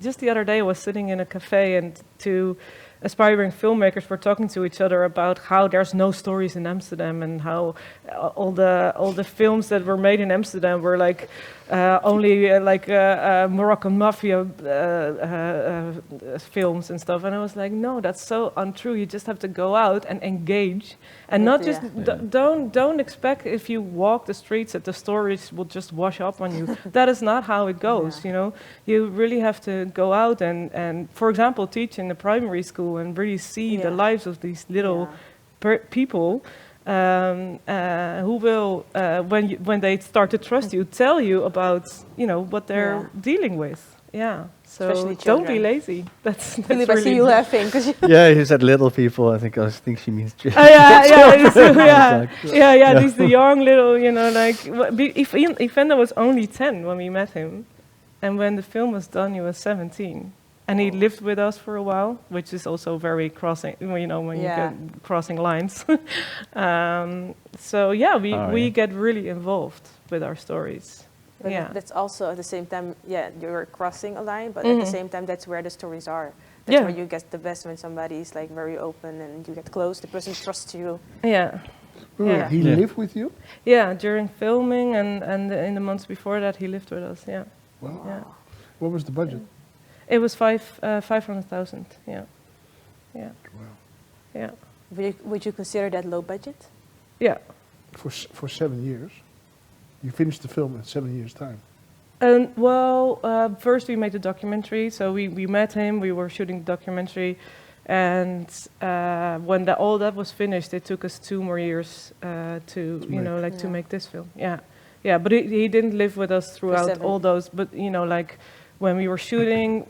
just the other day I was sitting in a cafe and 2 aspiring filmmakers were talking to each other about how there's no stories in Amsterdam, and how all the films that were made in Amsterdam were like only Moroccan mafia films and stuff. And I was like, no, that's so untrue. You just have to go out and engage, and not just don't expect if you walk the streets that the stories will just wash up on you. That is not how it goes. You really have to go out and for example, teach in the primary school and really see the lives of these little people who will, when they start to trust you, tell you about what they're dealing with. Yeah. So don't be lazy. That's Philip, really I see you laughing. Yeah, you said little people. I think she means children. Oh, yeah. These the young little, Ifendo was only 10 when we met him, and when the film was done, he was 17. And he lived with us for a while, which is also very crossing, when you get crossing lines. So yeah, we get really involved with our stories. But that's also at the same time, you're crossing a line, but at the same time, that's where the stories are. That's where you get the best, when somebody is like very open and you get close, the person trusts you. Yeah. He lived with you? Yeah, during filming and in the months before that, he lived with us. Yeah. Wow. Yeah. What was the budget? It was 500,000. Yeah. Yeah. Wow. Yeah. Would you consider that low budget? Yeah. For 7 years, you finished the film in 7 years' time. First we made the documentary. So we met him. We were shooting the documentary, and when all that was finished, it took us 2 more years to make this film. Yeah. Yeah, but he didn't live with us throughout 7. all those. But you know, like when we were shooting,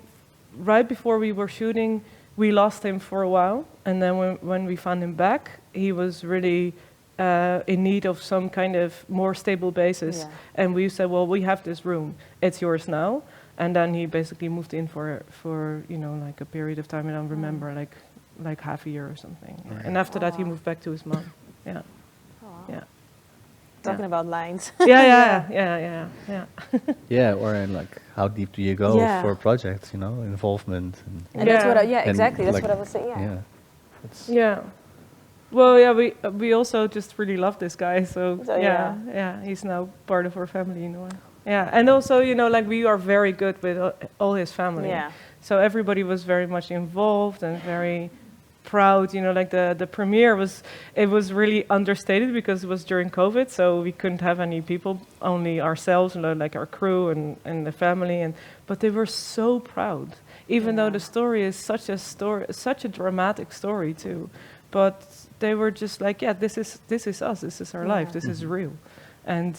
right before we were shooting, we lost him for a while, and then when we found him back, he was really in need of some kind of more stable basis. Yeah. And we said, well, we have this room, it's yours now. And then he basically moved in for you know, like a period of time. I don't remember, like half a year or something. Yeah. And after that, he moved back to his mom. Yeah. Yeah. Talking about lines. Yeah. Yeah, or like how deep do you go for projects? You know, involvement. And that's what. Yeah. Exactly. That's like, what I was saying. Yeah. Yeah. Well, yeah, we also just really love this guy. So yeah, he's now part of our family in a way. Yeah, and also, you know, like we are very good with all his family. Yeah. So everybody was very much involved and very proud. You know, like the premiere was really understated because it was during COVID, so we couldn't have any people, only ourselves, you know, like our crew and the family. But they were so proud, even though the story is such a dramatic story too. But they were just like, yeah, this is us. This is our life. This is real, and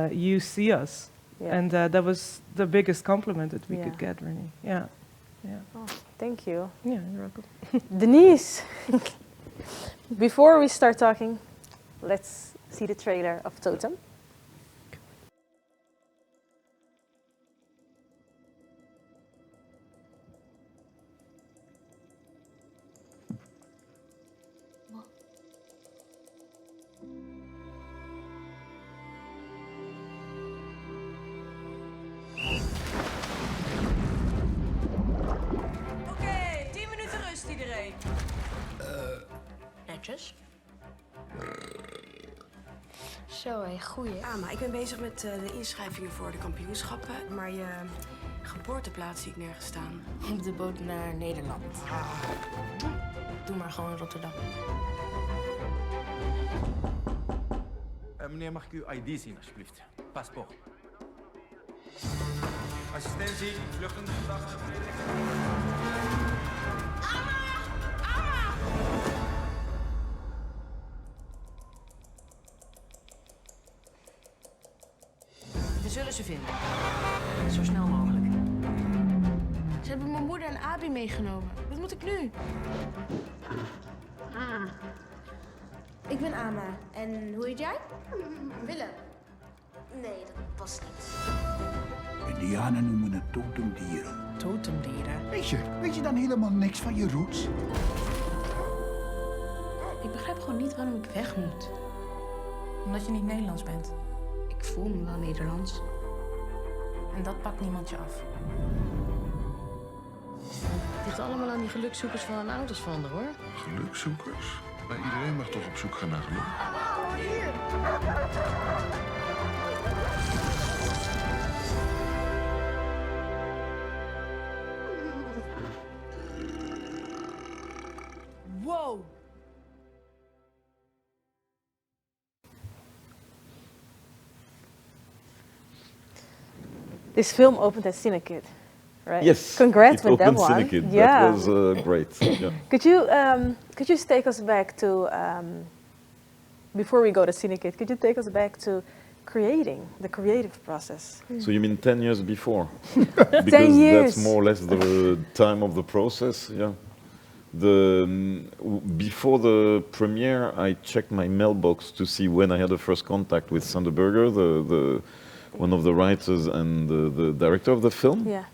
you see us. Yeah. And that was the biggest compliment that we could get, really. Yeah. Oh, thank you. Yeah, you're welcome. Denise, before we start talking, let's see the trailer of Totem. Netjes. Zo, hé, goeie. Ja, maar ik ben bezig met de inschrijvingen voor de kampioenschappen. Maar je geboorteplaats zie ik nergens staan. Op de boot naar Nederland. Doe maar gewoon Rotterdam. Meneer, mag ik uw ID zien, alsjeblieft? Paspoort. Assistentie, vluchtende gedachten. We zullen ze vinden. Zo snel mogelijk. Ze hebben mijn moeder en Abi meegenomen. Wat moet ik nu? Ik ben Ama. En hoe heet jij? Willem. Nee, dat past niet. Indianen noemen het totemdieren. Totemdieren? Weet je dan helemaal niks van je roots? Ik begrijp gewoon niet waarom ik weg moet. Omdat je niet Nederlands bent. Ik voel me wel Nederlands. En dat pakt niemand je af. Het ligt allemaal aan die gelukzoekers van hun ouders van hoor. Gelukzoekers? Maar iedereen mag toch op zoek gaan naar geluk? Wow! This film opened at Cinekid, right? Yes. Congrats it with that opened one. Cinekid. Yeah. That was great. Yeah. Could you take us back to before we go to Cinekid? Could you take us back to creating the creative process? So you mean 10 years before? 10 Because years. that's more or less the time of the process. Yeah. Before the premiere, I checked my mailbox to see when I had the first contact with Sander Berger, one of the writers and the director of the film. Yeah.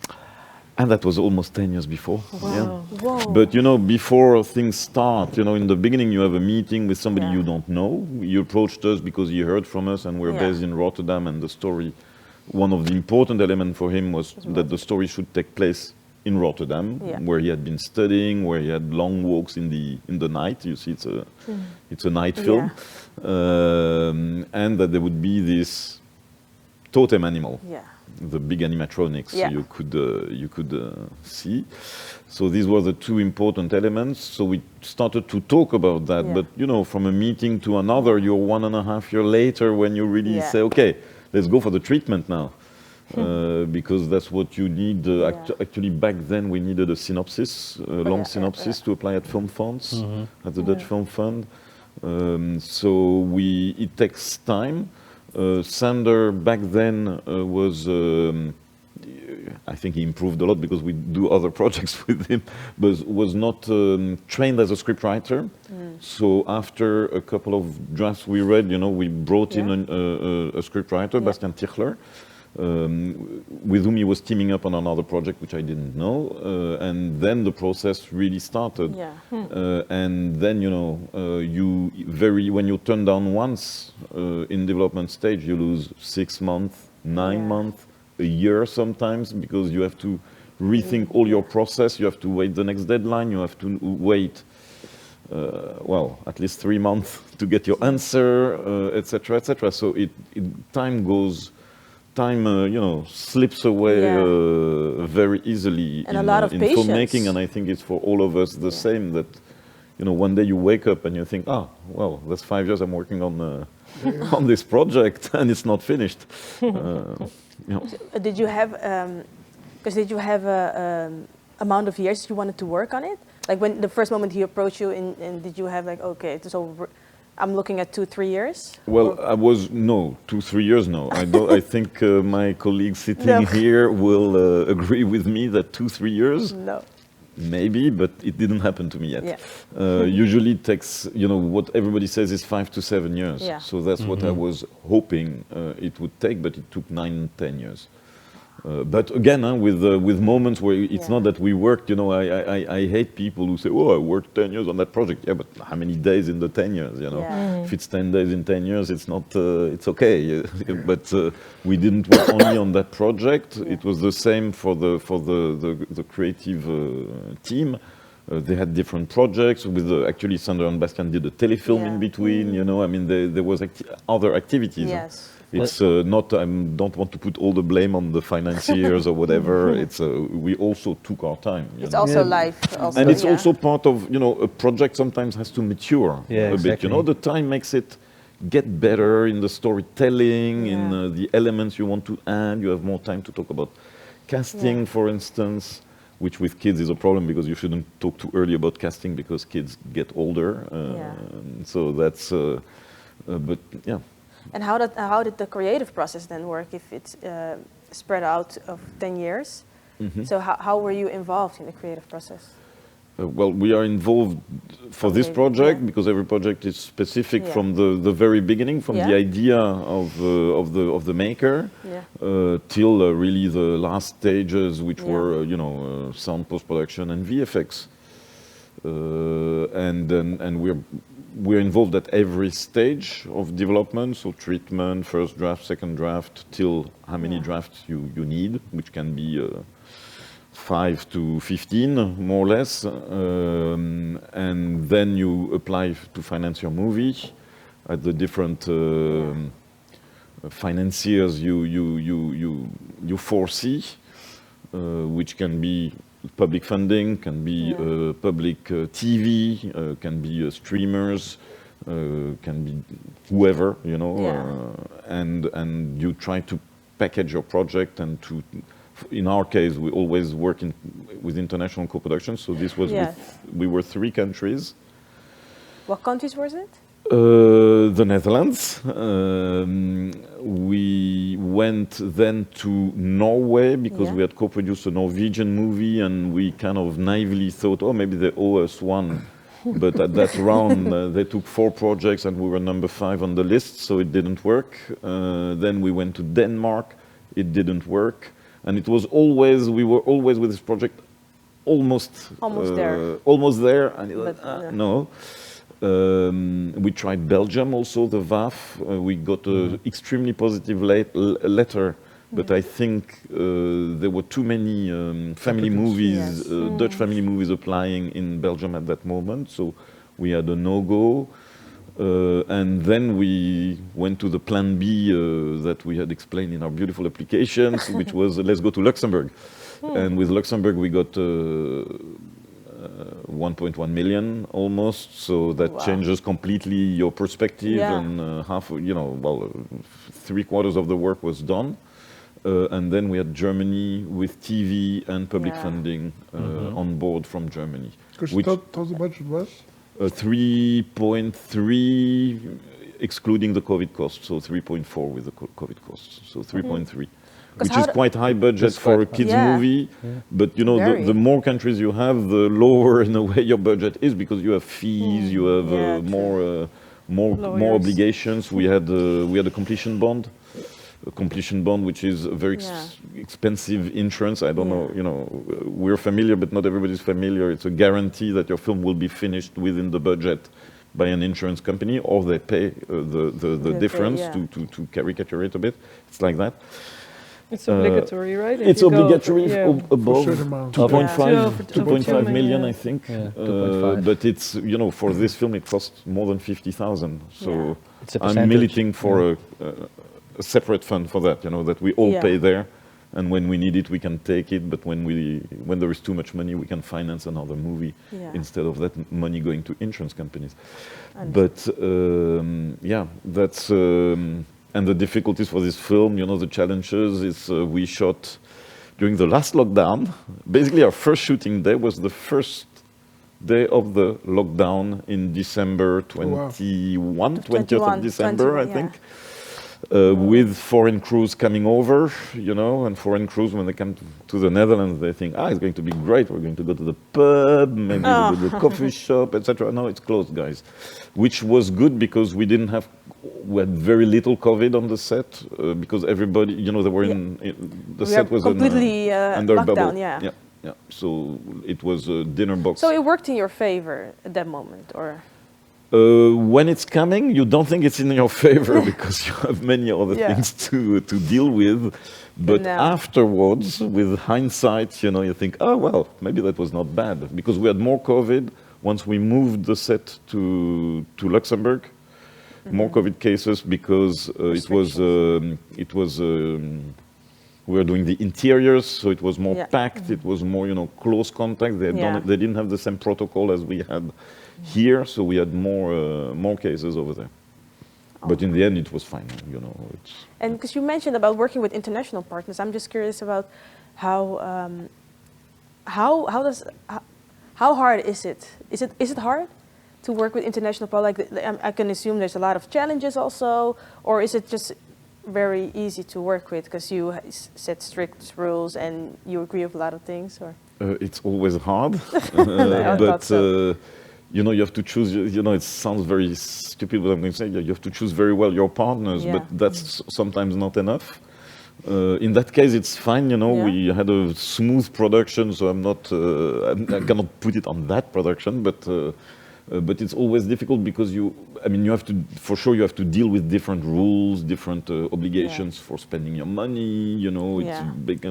And that was almost 10 years before. Wow. Yeah. Whoa. But you know, before things start, you know, in the beginning you have a meeting with somebody you don't know. You approached us because you heard from us and we're based in Rotterdam, and the story, one of the important elements for him was that the story should take place in Rotterdam, where he had been studying, where he had long walks in the night. You see, it's a night film. And that there would be this totem animal. Yeah. The big animatronics you could see. So these were the two important elements. So we started to talk about that. But you know, from a meeting to another, you're 1.5 years later when you really say, okay, let's go for the treatment now. Because that's what you need. Actually, back then we needed a synopsis, a long synopsis to apply at Film Fonds, at the Dutch Film Fund. So it takes time. Sander back then was, I think he improved a lot because we do other projects with him, but was not trained as a scriptwriter. So after a couple of drafts we read, we brought in a scriptwriter, Bastian Tichler, with whom he was teaming up on another project, which I didn't know. And then the process really started. And then, when you turn down once in development stage, you lose 6 months, 9 months, a year sometimes, because you have to rethink all your process. You have to wait the next deadline. You have to wait, at least 3 months to get your answer, etc., etc. So time slips away very easily and a lot of in patience. filmmaking, and I think it's for all of us the same, that one day you wake up and you think, that's 5 years I'm working on on this project and it's not finished. Did you have a amount of years you wanted to work on it? Like when the first moment he approached you, and did you have like, okay, so I'm looking at 2-3 years? Well, 2-3 years, no. I think my colleague sitting here will agree with me that 2-3 years. No. Maybe, but it didn't happen to me yet. Yeah. Usually it takes, what everybody says is 5 to 7 years. Yeah. So that's what I was hoping it would take, but it took 9-10 years. But again, with moments where it's not that we worked, I hate people who say, I worked 10 years on that project. Yeah, but how many days in the 10 years, If it's 10 days in 10 years, it's not, it's okay. But we didn't work only on that project. It was the same for the creative team. They had different projects. Actually, Sander and Bastian did a telefilm in between, there was other activities. Yes. It's not, I don't want to put all the blame on the financiers or whatever. It's we also took our time. It's also life. Also, and it's also part of, a project sometimes has to mature a bit. The time makes it get better in the storytelling, in the elements you want to add. You have more time to talk about casting, for instance, which with kids is a problem because you shouldn't talk too early about casting because kids get older. So that's, but yeah. And how did the creative process then work if it's spread out of 10 years? So how were you involved in the creative process? Well, we are involved for this project because every project is specific from the very beginning, from the idea of the maker till really the last stages, which were sound post-production and VFX. And we're involved at every stage of development, so treatment, first draft, second draft, till how many drafts you need, which can be 5 to 15, more or less. And then you apply to finance your movie at the different financiers you foresee, which can be public funding, can be public TV, can be streamers, can be whoever, and you try to package your project and to, in our case, we always work with international co-production. So this was we were 3 countries. What countries was it? The Netherlands. We went then to Norway because we had co-produced a Norwegian movie, and we kind of naively thought, maybe they owe us one. But at that round, they took 4 projects, and we were number 5 on the list, so it didn't work. Then we went to Denmark. It didn't work, and it was always we were always with this project, almost there, and it was, no. We tried Belgium also, the VAF. We got an extremely positive letter, but I think there were too many family movies, Dutch family movies applying in Belgium at that moment, so we had a no-go. And then we went to the plan B that we had explained in our beautiful applications, which was let's go to Luxembourg. And with Luxembourg we got 1.1 million almost, so that changes completely your perspective, and half, 3/4 of the work was done. And then we had Germany with TV and public funding on board from Germany. Because total budget was? 3.3 excluding the COVID costs, so 3.4 with the COVID costs, so 3.3. Which how is quite high budget for a kids Yeah. movie, but you know the more countries you have, the lower in a way your budget is because you have fees, you have more obligations. We had a completion bond, which is a very expensive insurance. I don't know, you know, we're familiar, but not everybody's familiar. It's a guarantee that your film will be finished within the budget by an insurance company, or they pay the difference to caricature it a bit. It's like that. It's obligatory, right? It's obligatory above For a certain amount. 2.5 million, yeah. I think. 2.5. But it's, you know, for this film it costs more than 50,000. So It's a I'm percentage. militing for a separate fund for that, you know, that we all pay there. And when we need it, we can take it. But when there is too much money, we can finance another movie instead of that money going to insurance companies. But yeah, that's... and the difficulties for this film, you know, the challenges is we shot during the last lockdown. Basically, our first shooting day was the first day of the lockdown in December 20th of December, I think. With foreign crews coming over, you know, and foreign crews, when they come to the Netherlands, they think, it's going to be great. We're going to go to the pub, maybe we'll go to the coffee shop, etc. No, it's closed, guys. Which was good because we had very little COVID on the set because everybody, you know, they were the set was completely under locked bubble. down, yeah. So it was a dinner box. So it worked in your favor at that moment, or? When it's coming, you don't think it's in your favor because you have many other things to deal with. But afterwards, with hindsight, you know, you think, oh, well, maybe that was not bad. Because we had more COVID once we moved the set to Luxembourg. More COVID cases because we were doing the interiors, so it was more packed. It was more, you know, close contact. They didn't have the same protocol as we had here, so we had more cases over there. But in the end, it was fine, you know. And because you mentioned about working with international partners, I'm just curious about how hard is it? Is it hard to work with international partners? Like, I can assume there's a lot of challenges also, or is it just very easy to work with because you set strict rules and you agree with a lot of things? Or it's always hard, but. You know, you have to choose, you know, it sounds very stupid what I'm going to say, you have to choose very well your partners, but that's sometimes not enough. In that case, it's fine, you know, we had a smooth production, so I cannot put it on that production, but it's always difficult because you have to, for sure, you have to deal with different rules, different obligations for spending your money, you know, it's big,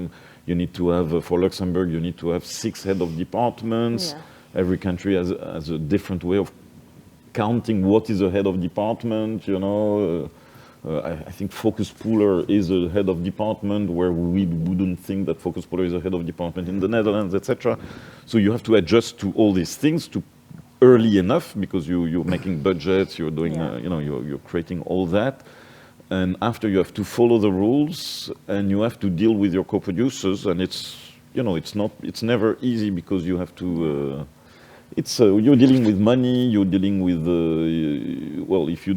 you need to have, for Luxembourg, you need to have 6 head of departments. Every country has a different way of counting what is a head of department, you know. I think Focus Pooler is a head of department where we wouldn't think that Focus Pooler is a head of department in the Netherlands, etc. So you have to adjust to all these things early enough because you're making budgets, you're doing, you know, you're creating all that. And after you have to follow the rules and you have to deal with your co-producers, and it's, you know, it's never easy because you have to, you're dealing with money, you're dealing with, well, if you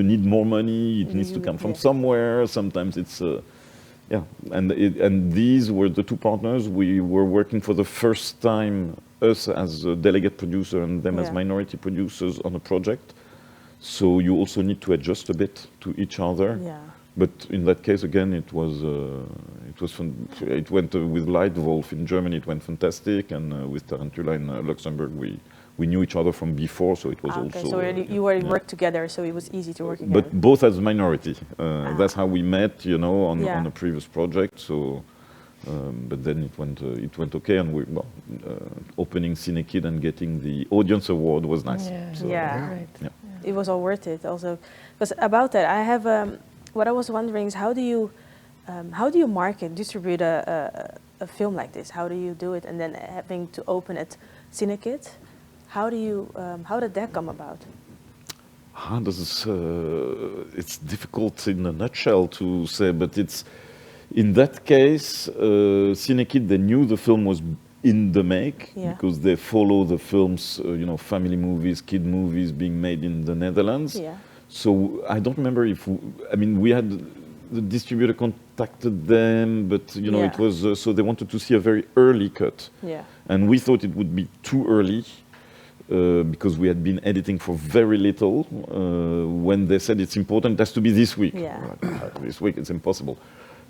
need more money, it needs to come from somewhere. Sometimes it's, and these were the 2 partners. We were working for the first time, us as a delegate producer and them as minority producers on a project. So you also need to adjust a bit to each other. But in that case, again, it was fun. It went with Light Wolf in Germany. It went fantastic, and with Tarantula in Luxembourg, we knew each other from before, so it was also. So you already worked together, so it was easy to work together. But both as minority. That's how we met, you know, on a previous project. So, but then it went okay, and opening Cine Kid and getting the audience award was nice. It was all worth it. Also, because about that, I have. What I was wondering is how do you market, distribute a film like this? How do you do it? And then having to open at Cinekid, how did that come about? It's difficult in a nutshell to say, but it's in that case, Cinekid, they knew the film was in the make because they follow the films, you know, family movies, kid movies being made in the Netherlands. So I don't remember if, we had, the distributor contacted them, but it was, so they wanted to see a very early cut. Yeah. And we thought it would be too early because we had been editing for very little. When they said it's important, it has to be this week. Yeah. This week, it's impossible.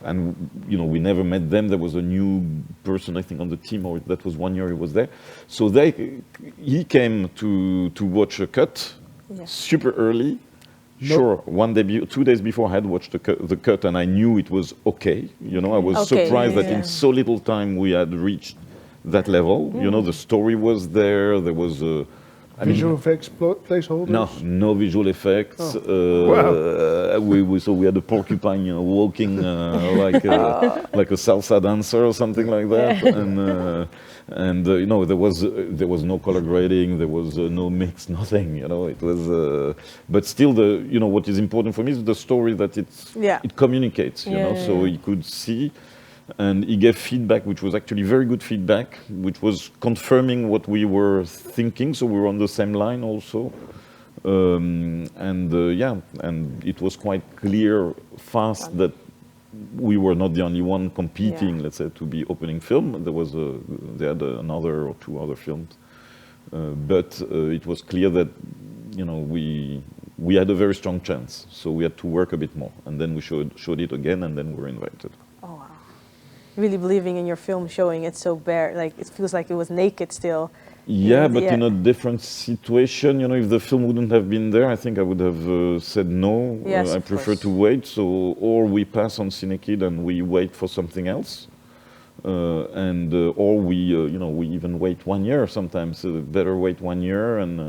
And, we never met them. There was a new person, I think, on the team, or that was 1 year he was there. So he came to watch a cut super early. Sure, 2 days before I had watched the cut and I knew it was okay. I was surprised that in so little time we had reached that level. The story was there. There was visual effects placeholders? No visual effects. Wow. We had a porcupine walking like a salsa dancer or something like that. And there was no color grading, there was no mix, nothing. It was. But still, what is important for me is the story that it communicates. So he could see. And he gave feedback, which was actually very good feedback, which was confirming what we were thinking. So we were on the same line also. And it was quite clear fast that we were not the only one competing, let's say, to be opening film. They had another or two other films. But it was clear that, we had a very strong chance. So we had to work a bit more. And then we showed it again, and then we were invited. Really believing in your film, showing it so bare, like it feels like it was naked still. Yeah, but in a different situation, if the film wouldn't have been there, I think I would have said no. Yes, I prefer to wait. So, or we pass on Cinekid and we wait for something else, or we, we even wait 1 year sometimes. Better wait 1 year and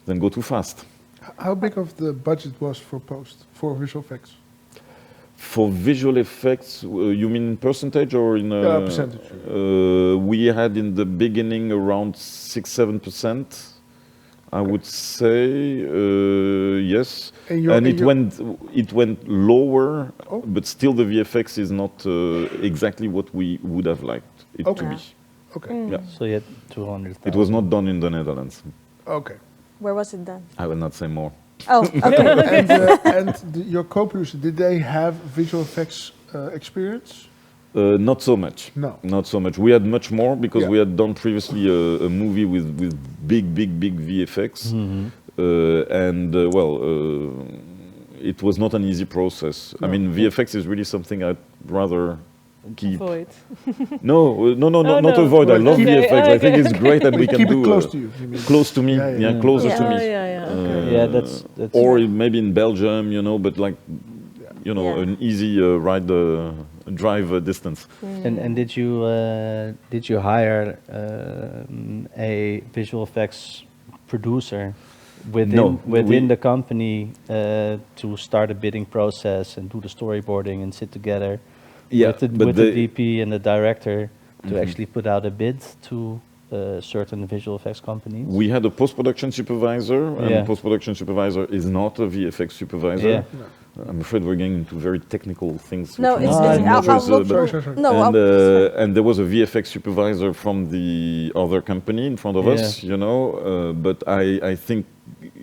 than go too fast. How big of the budget was for visual effects? For visual effects, you mean in percentage or in percentage? We had in the beginning around 6-7%, I would say, yes. And it went lower, but still the VFX is not exactly what we would have liked it to be. Okay. Yeah. So you had 200,000. It was not done in the Netherlands. Okay. Where was it done? I will not say more. Oh, okay. And your co-producer, did they have visual effects experience? Not so much. No. Not so much. We had much more because we had done previously a movie with big VFX. It was not an easy process. No. I mean, VFX is really something I'd rather keep. Avoid. Not avoid. I love VFX. I think it's great that we can keep do it close to you. Close to me. Closer to me. That's or maybe in Belgium, but like, an easy drive distance. And did you hire a visual effects producer within the company to start a bidding process and do the storyboarding and sit together with the DP and the director to actually put out a bid to certain visual effects companies? We had a post-production supervisor, and the post-production supervisor is not a VFX supervisor. Yeah. No. I'm afraid we're getting into very technical things. No, and there was a VFX supervisor from the other company in front of us, but I think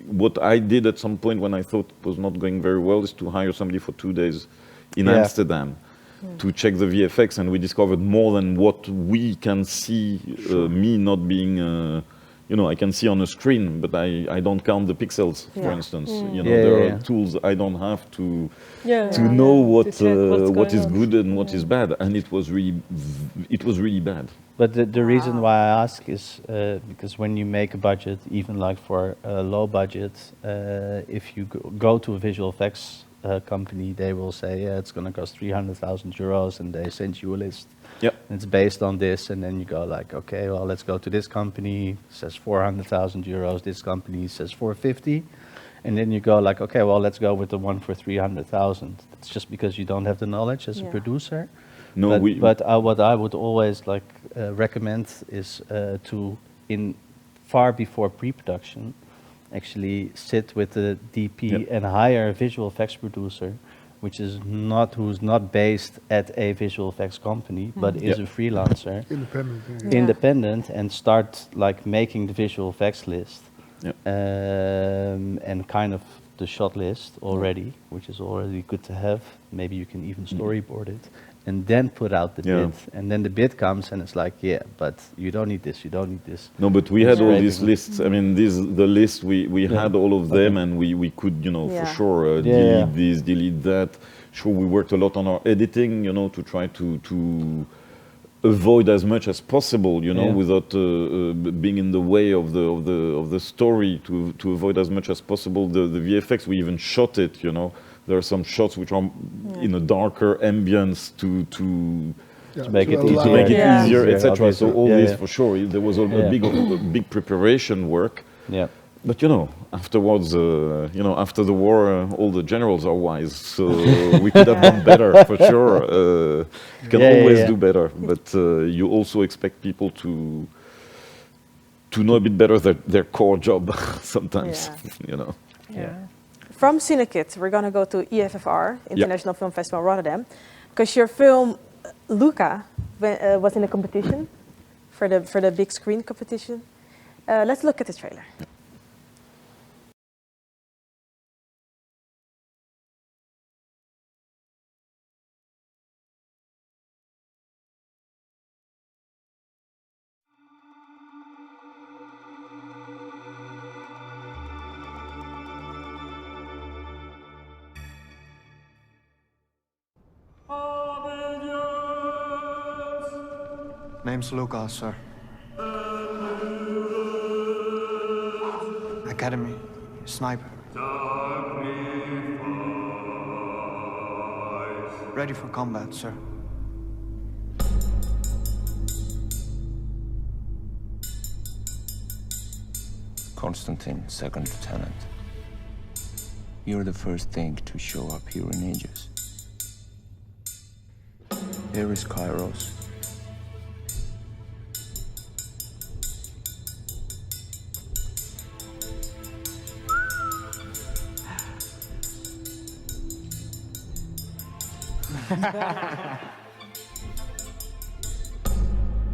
what I did at some point when I thought it was not going very well is to hire somebody for 2 days in Amsterdam to check the VFX, and we discovered more than what we can see, me not being, I can see on a screen, but I don't count the pixels, for instance. There are tools I don't have to know what is good and what is bad, and it was really bad. But the reason why I ask is because when you make a budget, even like for a low budget, if you go to a visual effects company, they will say, it's going to cost 300,000 euros, and they send you a list. Yep. It's based on this, and then you go like, okay, well, let's go to this company, says 400,000 euros, this company says 450, and then you go like, okay, well, let's go with the one for 300,000. It's just because you don't have the knowledge as a producer. No, but what I would always recommend is to, far before pre-production, actually sit with the DP and hire a visual effects producer, who's not based at a visual effects company, but is a freelancer, independent, and start like making the visual effects list, and kind of the shot list already, which is already good to have. Maybe you can even storyboard it, and then put out the bid. And then the bid comes, and it's like, yeah, but you don't need this, you don't need this. No, but we had all these lists. I mean, the list, we had all of them, and we could, you know, for sure, delete this, delete that. Sure, we worked a lot on our editing, you know, to try to avoid as much as possible, you know, without being in the way of the story, to avoid as much as possible the VFX. We even shot it, you know. There are some shots which are in a darker ambience to make it easier, etc. So all this, for sure, there was a big preparation work. Yeah. But you know, afterwards, you know, after the war, all the generals are wise, so we could have done better, for sure. You can always do better, but you also expect people to know a bit better their core job sometimes, you know. From Cinekit, we're going to go to EFFR, International Film Festival Rotterdam, because your film Luka was in a competition for the big screen competition. Let's look at the trailer. Name's Luka, sir. Academy, sniper. Ready for combat, sir. Constantine, second lieutenant. You're the first thing to show up here in ages. Here is Kairos.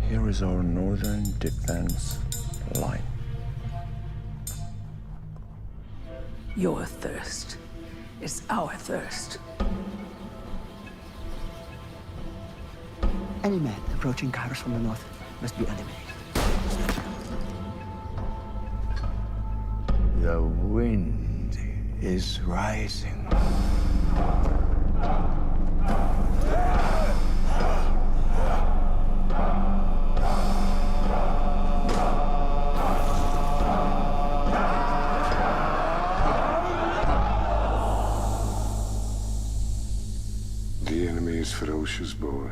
Here is our northern defense line. Your thirst is our thirst. Any man approaching Kairos from the north must be eliminated. The wind is rising. The enemy is ferocious, boy.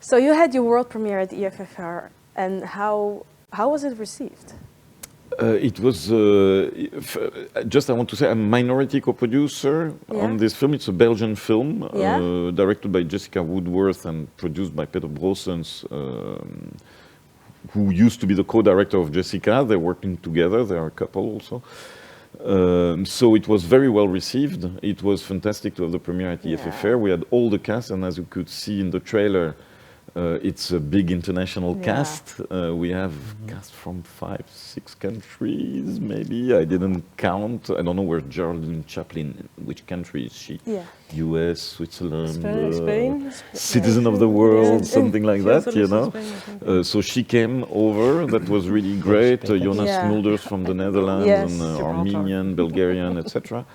So you had your world premiere at EFFR, and how was it received? It was just, I want to say, I'm a minority co-producer on this film. It's a Belgian film, directed by Jessica Woodworth and produced by Peter Broosens, who used to be the co-director of Jessica. They're working together. They are a couple also. So it was very well received. It was fantastic to have the premiere at EFFR. We had all the cast, and as you could see in the trailer, it's a big international cast. We have cast from 5-6 countries, maybe. I didn't count. I don't know where Geraldine Chaplin, which country is she? US, Switzerland, Spain. Citizen of the world, something like that, you know. So she came over. That was really great. Jonas Mulders from the Netherlands, and Armenian, Bulgarian, etc.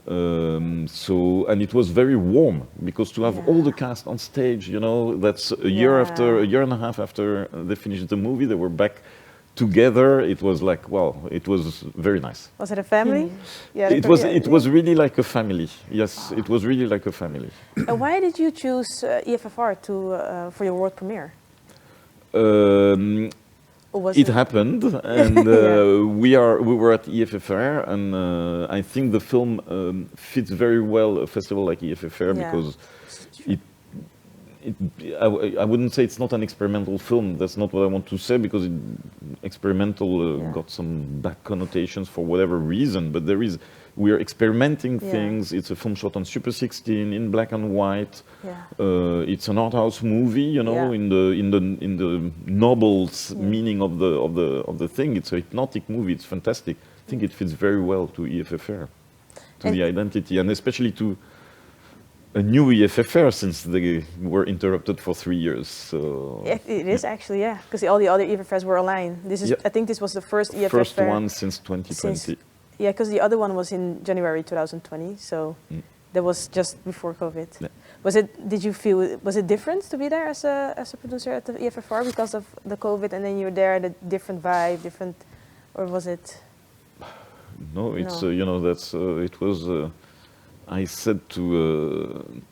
So, and it was very warm, because to have all the cast on stage, you know, that's a year and a half after they finished the movie, they were back together. It was like, wow, it was very nice. Was it a family? It was really like a family. Yes, it was really like a family. Why did you choose EFFR for your world premiere? It happened, and we were at EFFR, and I think the film fits very well a festival like EFFR because I wouldn't say it's not an experimental film. That's not what I want to say, because experimental got some bad connotations for whatever reason. But we are experimenting things. It's a film shot on Super 16 in black and white. It's an art house movie, you know, in the noble meaning of the thing. It's a hypnotic movie. It's fantastic. I think it fits very well to EFFR, to the identity, and especially to a new EFFR, since they were interrupted for 3 years. So it is actually, because all the other EFFRs were online. This is, I think, this was the first EFFR. First one since 2020. Yeah, because the other one was in January 2020, so that was just before COVID. Yeah. Did you feel, was it different to be there as a producer at the EFFR because of the COVID, and then you were there, the different vibe, or was it? No, it's you know, it was. I said to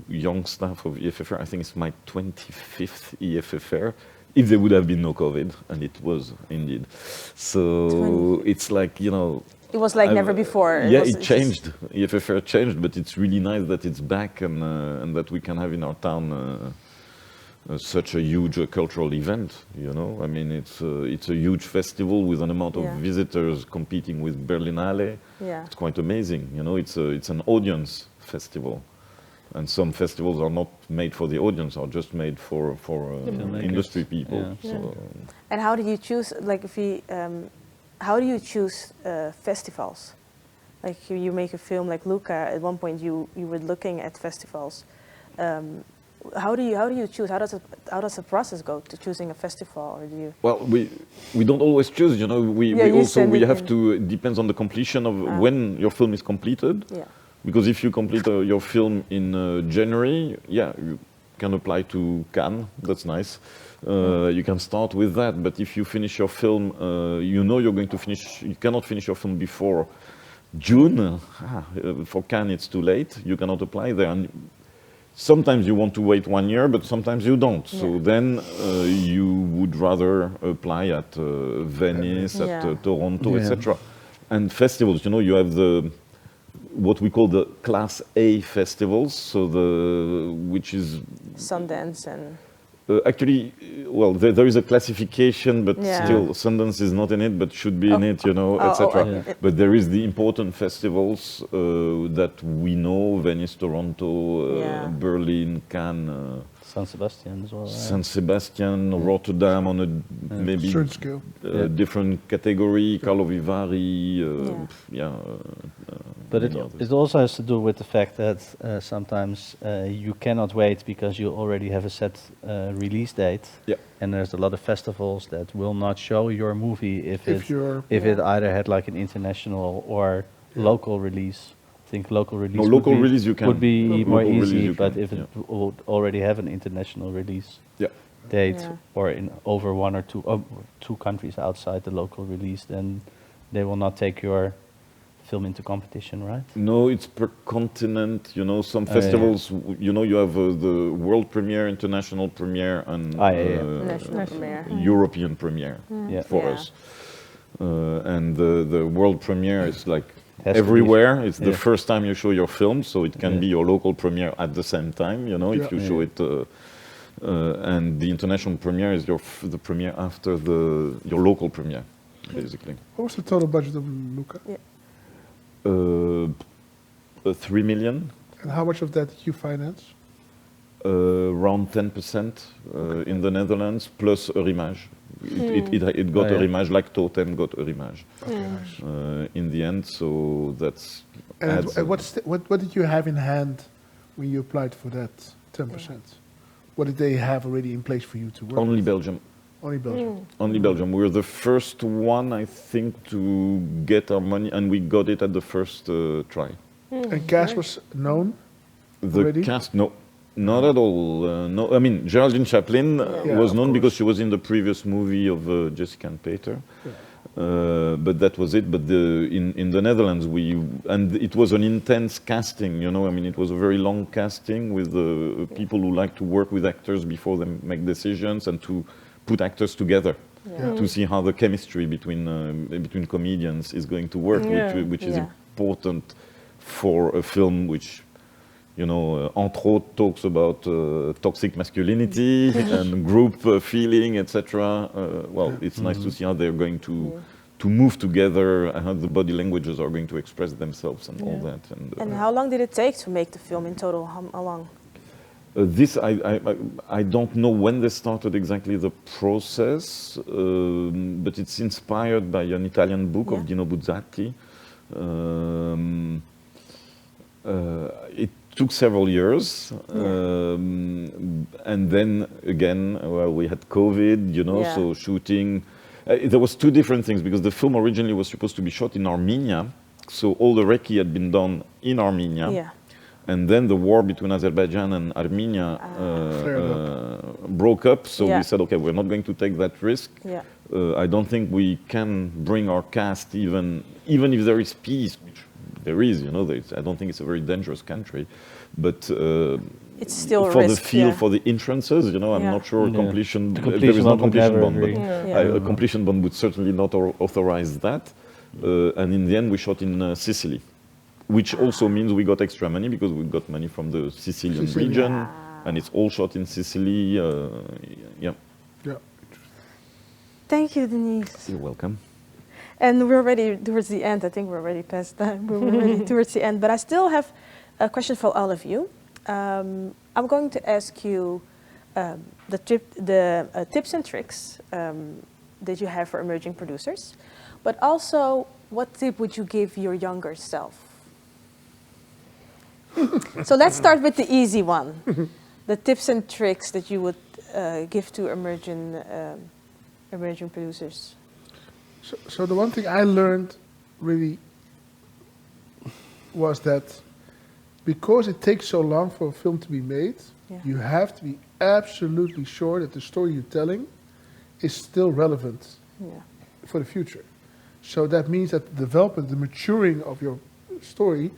young staff of EFFR, I think it's my 25th EFFR, if there would have been no COVID, and it was indeed. So it's like, you know. It was like never before. It changed. EFFR changed, but it's really nice that it's back, and that we can have in our town such a huge cultural event. You know, I mean, it's a huge festival with an amount of visitors competing with Berlinale. Yeah. It's quite amazing. You know, it's an audience festival, and some festivals are not made for the audience, are just made for industry people. Yeah. So. And how do you choose? Like, how do you choose festivals? Like, you make a film like Luka. At one point, you were looking at festivals. How do you choose? How does the process go to choosing a festival? Or do you? Well, we don't always choose. You know, we have to. It depends on the completion of when your film is completed. Yeah. Because if you complete your film in January, you can apply to Cannes. That's nice. You can start with that. But if you finish your film, you know you're going to finish. You cannot finish your film before June. For Cannes, it's too late. You cannot apply there. And sometimes you want to wait 1 year, but sometimes you don't. So then you would rather apply at Venice, at Toronto, etc. And festivals, you know, you have what we call the Class A festivals, so which is Sundance and. Actually, well, there is a classification, but still Sundance is not in it, but should be in it, you know, etc. But there is the important festivals that we know: Venice, Toronto, Berlin, Cannes, San Sebastian as well. San Sebastian, Rotterdam on a maybe different category. Carlo Vivari, but it also has to do with the fact that sometimes you cannot wait because you already have a set release date. Yeah. And there's a lot of festivals that will not show your movie if it either had like an international or local release. I think local release would be more easy, but if it would already have an international release date or in over one or two countries outside the local release, then they will not take your film into competition, right? No, it's per continent. You know, some festivals. You know, you have the world premiere, international premiere, and European premiere for us. And the world premiere is like everywhere. It's the first time you show your film, so it can be your local premiere at the same time. You know, if you show it, and the international premiere is the premiere after your local premiere, basically. What was the total budget of Luka? 3 million. And how much of that did you finance? Around 10% in the Netherlands, plus a remage. It got a remage, like Totem got a remage in the end. So that's. And what did you have in hand when you applied for that 10%? What did they have already in place for you to work? Only Belgium. Only Belgium. Only Belgium. We were the first one, I think, to get our money, and we got it at the first try. And cast was known already? The cast, no. Not at all. No, I mean, Geraldine Chaplin was known because she was in the previous movie of Jessica and Peter. But that was it. But in the Netherlands, and it was an intense casting, you know. I mean, it was a very long casting with people who like to work with actors before they make decisions and to put actors together to see how the chemistry between comedians is going to work, which is important for a film which you know, entre autres talks about toxic masculinity and group feeling, etc. Well, it's nice to see how they're going to move together and how the body languages are going to express themselves and all that. And how long did it take to make the film in total? How long? This, I don't know when they started exactly the process, but it's inspired by an Italian book of Dino Buzzati. It took several years, and then again, well, we had COVID, you know, so shooting. There was two different things, because the film originally was supposed to be shot in Armenia, so all the recce had been done in Armenia. And then the war between Azerbaijan and Armenia broke up, so we said, okay, we're not going to take that risk. I don't think we can bring our cast, even if there is peace, which there is, you know, I don't think it's a very dangerous country, but it's still for risk, the feel, for the entrances, you know, I'm not sure completion, there is no completion bond, but a completion bond would certainly not authorize that. And in the end, we shot in Sicily, which also means we got extra money because we got money from the Sicilian region, and it's all shot in Sicily. Thank you, Denise. You're welcome. And we're already towards the end. I think we're already past time. We're already towards the end. But I still have a question for all of you. I'm going to ask you the tips and tricks that you have for emerging producers, but also what tip would you give your younger self? So let's start with the easy one. The tips and tricks that you would give to emerging producers. So the one thing I learned really was that because it takes so long for a film to be made, you have to be absolutely sure that the story you're telling is still relevant for the future. So that means that the development, the maturing of your story,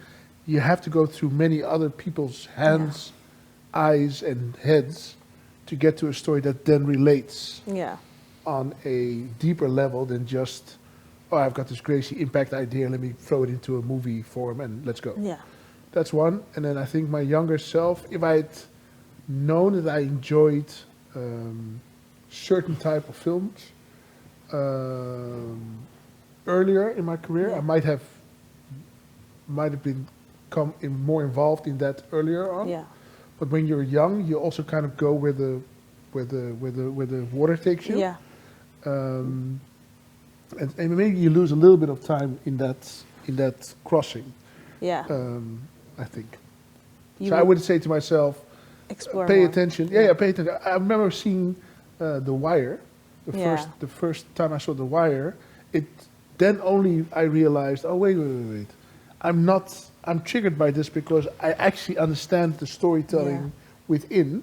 you have to go through many other people's hands, eyes, and heads to get to a story that then relates on a deeper level than just, oh, I've got this crazy impact idea, let me throw it into a movie form and let's go. That's one. And then I think my younger self, if I had known that I enjoyed certain type of films earlier in my career, I might have become more involved in that earlier on. But when you're young, you also kind of go where the water takes you. And maybe you lose a little bit of time in that crossing. I think. So I would say to myself, explore pay more. attention. Pay attention. I remember seeing The Wire, the first time I saw The Wire. Then only I realized, oh wait. I'm triggered by this because I actually understand the storytelling within.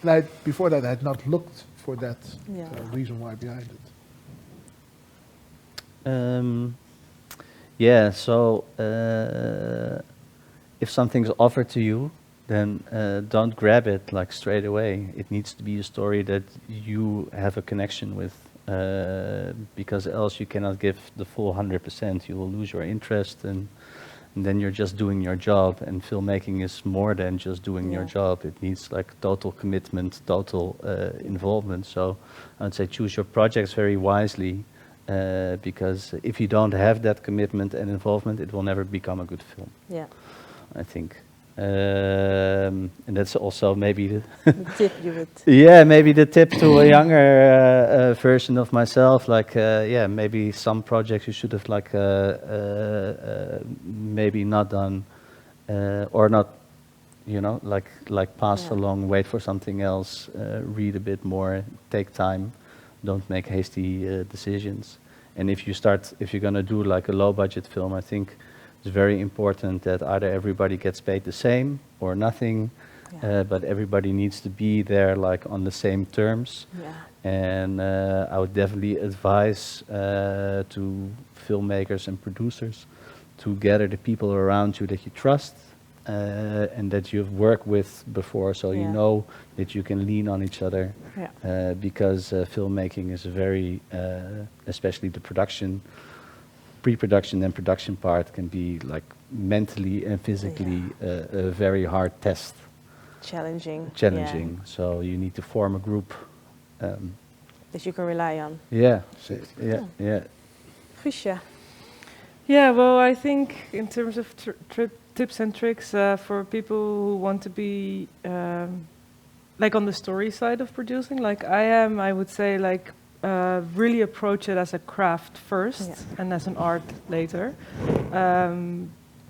And before that I had not looked for that reason why behind it. So if something's offered to you, then don't grab it like straight away. It needs to be a story that you have a connection with, because else you cannot give the full 100%. You will lose your interest, and then you're just doing your job. And filmmaking is more than just doing your job. It needs like total commitment, total involvement. So I would say choose your projects very wisely. Because if you don't have that commitment and involvement, it will never become a good film. I think. And that's also maybe the tip you would. Maybe the tip to a younger version of myself. Like, maybe some projects you should have like maybe not done, or not, you know, like pass along, wait for something else, read a bit more, take time. Don't make hasty decisions. And if you're going to do like a low budget film, I think it's very important that either everybody gets paid the same or nothing, but everybody needs to be there like on the same terms. And I would definitely advise to filmmakers and producers to gather the people around you that you trust, and that you've worked with before, so you know that you can lean on each other, because filmmaking is a very, especially the production, pre-production and production part can be like mentally and physically a very hard test. Challenging. So you need to form a group that you can rely on. Yeah. Guusje. Yeah, well, I think in terms of tips and tricks for people who want to be like on the story side of producing, like I am, I would say like really approach it as a craft first and as an art later.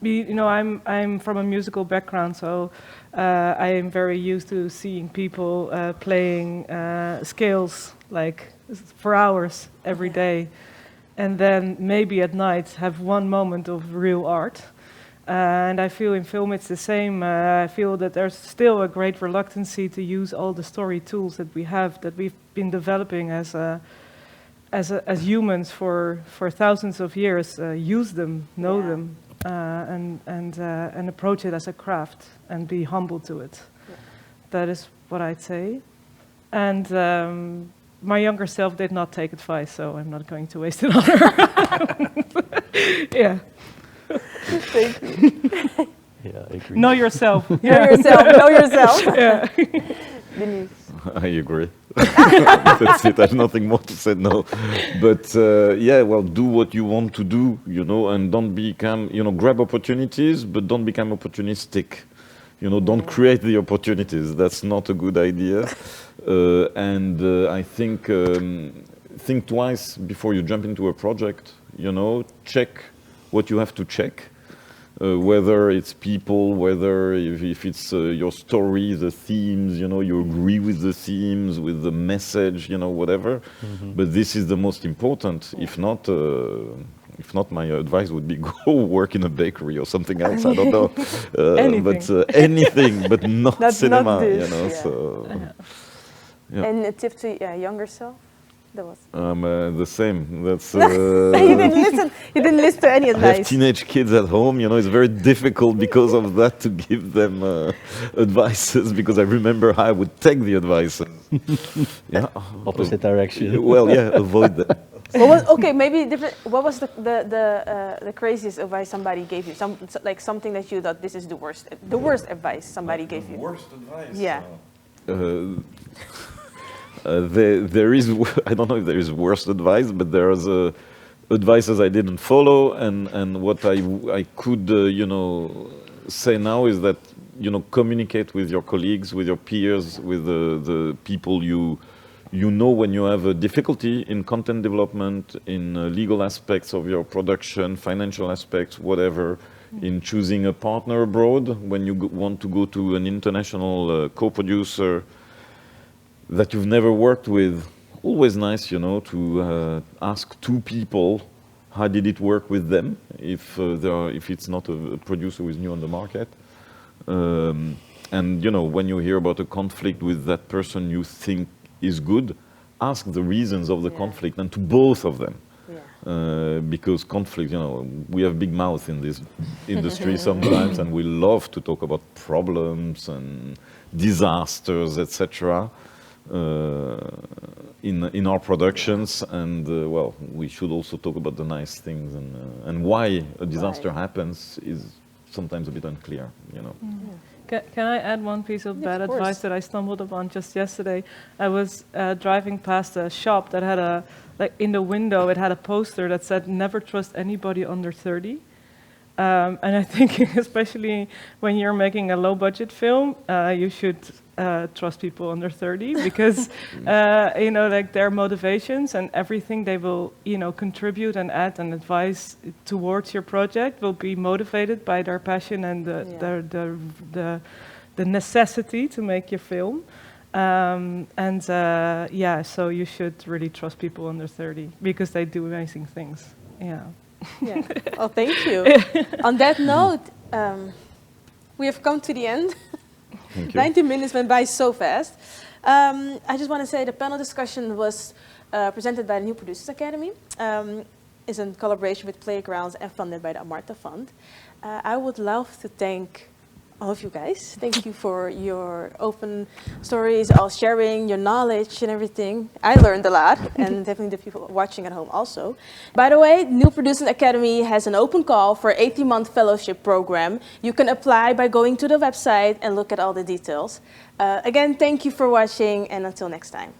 You know, I'm from a musical background, so I am very used to seeing people playing scales like for hours every day, and then maybe at night have one moment of real art. And I feel in film it's the same. I feel that there's still a great reluctancy to use all the story tools that we have, that we've been developing as humans for thousands of years. Use them, know them, and approach it as a craft and be humble to it. Yeah. That is what I'd say. And my younger self did not take advice, so I'm not going to waste it on her. Yeah. Thank you. Yeah, I agree. Know yourself. Know yourself. Know yourself. Yeah. Denise. I agree. That's it. I have nothing more to say. No, but yeah, well, do what you want to do, you know, and don't become, you know, grab opportunities, but don't become opportunistic. You know, don't create the opportunities. That's not a good idea. And I think twice before you jump into a project. You know, check what you have to check. Whether it's people, whether if it's your story, the themes, you know, you agree with the themes, with the message, you know, whatever. Mm-hmm. But this is the most important. If not, my advice would be go work in a bakery or something else. I don't know, anything, but not cinema. Not this, you know, so. Yeah. And a tip to younger self. That was the same. That's you didn't listen. You didn't listen to any advice. I have teenage kids at home. You know, it's very difficult because of that to give them advices, because I remember how I would take the advice. Yeah, opposite direction. Well, yeah, avoid that. Okay, maybe different. What was the craziest advice somebody gave you? Like something that you thought this is the worst advice somebody gave you. Worst advice. Yeah. There is, I don't know if there is worst advice, but there is advices I didn't follow, and what I could, you know, say now is that, you know, communicate with your colleagues, with your peers, with the people you know when you have a difficulty in content development, in legal aspects of your production, financial aspects, whatever, in choosing a partner abroad, when you want to go to an international co-producer that you've never worked with. Always nice, you know, to ask two people how did it work with them, if it's not a producer who is new on the market. And you know, when you hear about a conflict with that person you think is good, ask the reasons of the conflict, and to both of them. Because conflict, you know, we have big mouth in this industry sometimes, and we love to talk about problems and disasters, etc. In our productions, and well, we should also talk about the nice things, and why a disaster happens is sometimes a bit unclear, you know. Can I add one piece of bad advice that I stumbled upon just yesterday? I was driving past a shop that had in the window it had a poster that said "Never trust anybody under 30." And I think especially when you're making a low-budget film, you should trust people under 30, because you know, like their motivations and everything they will, you know, contribute and add and advise towards your project will be motivated by their passion and the necessity to make your film. Yeah, so you should really trust people under 30 because they do amazing things. Yeah. Yeah. Well, thank you. On that note, we have come to the end. 90 minutes went by so fast. I just want to say the panel discussion was presented by the New Producers Academy. Is in collaboration with Playgrounds and funded by the AMARTE Fund. I would love to thank all of you guys. Thank you for your open stories, all sharing your knowledge and everything. I learned a lot, and definitely the people watching at home also. By the way, New Producing Academy has an open call for 18-month fellowship program. You can apply by going to the website and look at all the details. Again, thank you for watching, and until next time.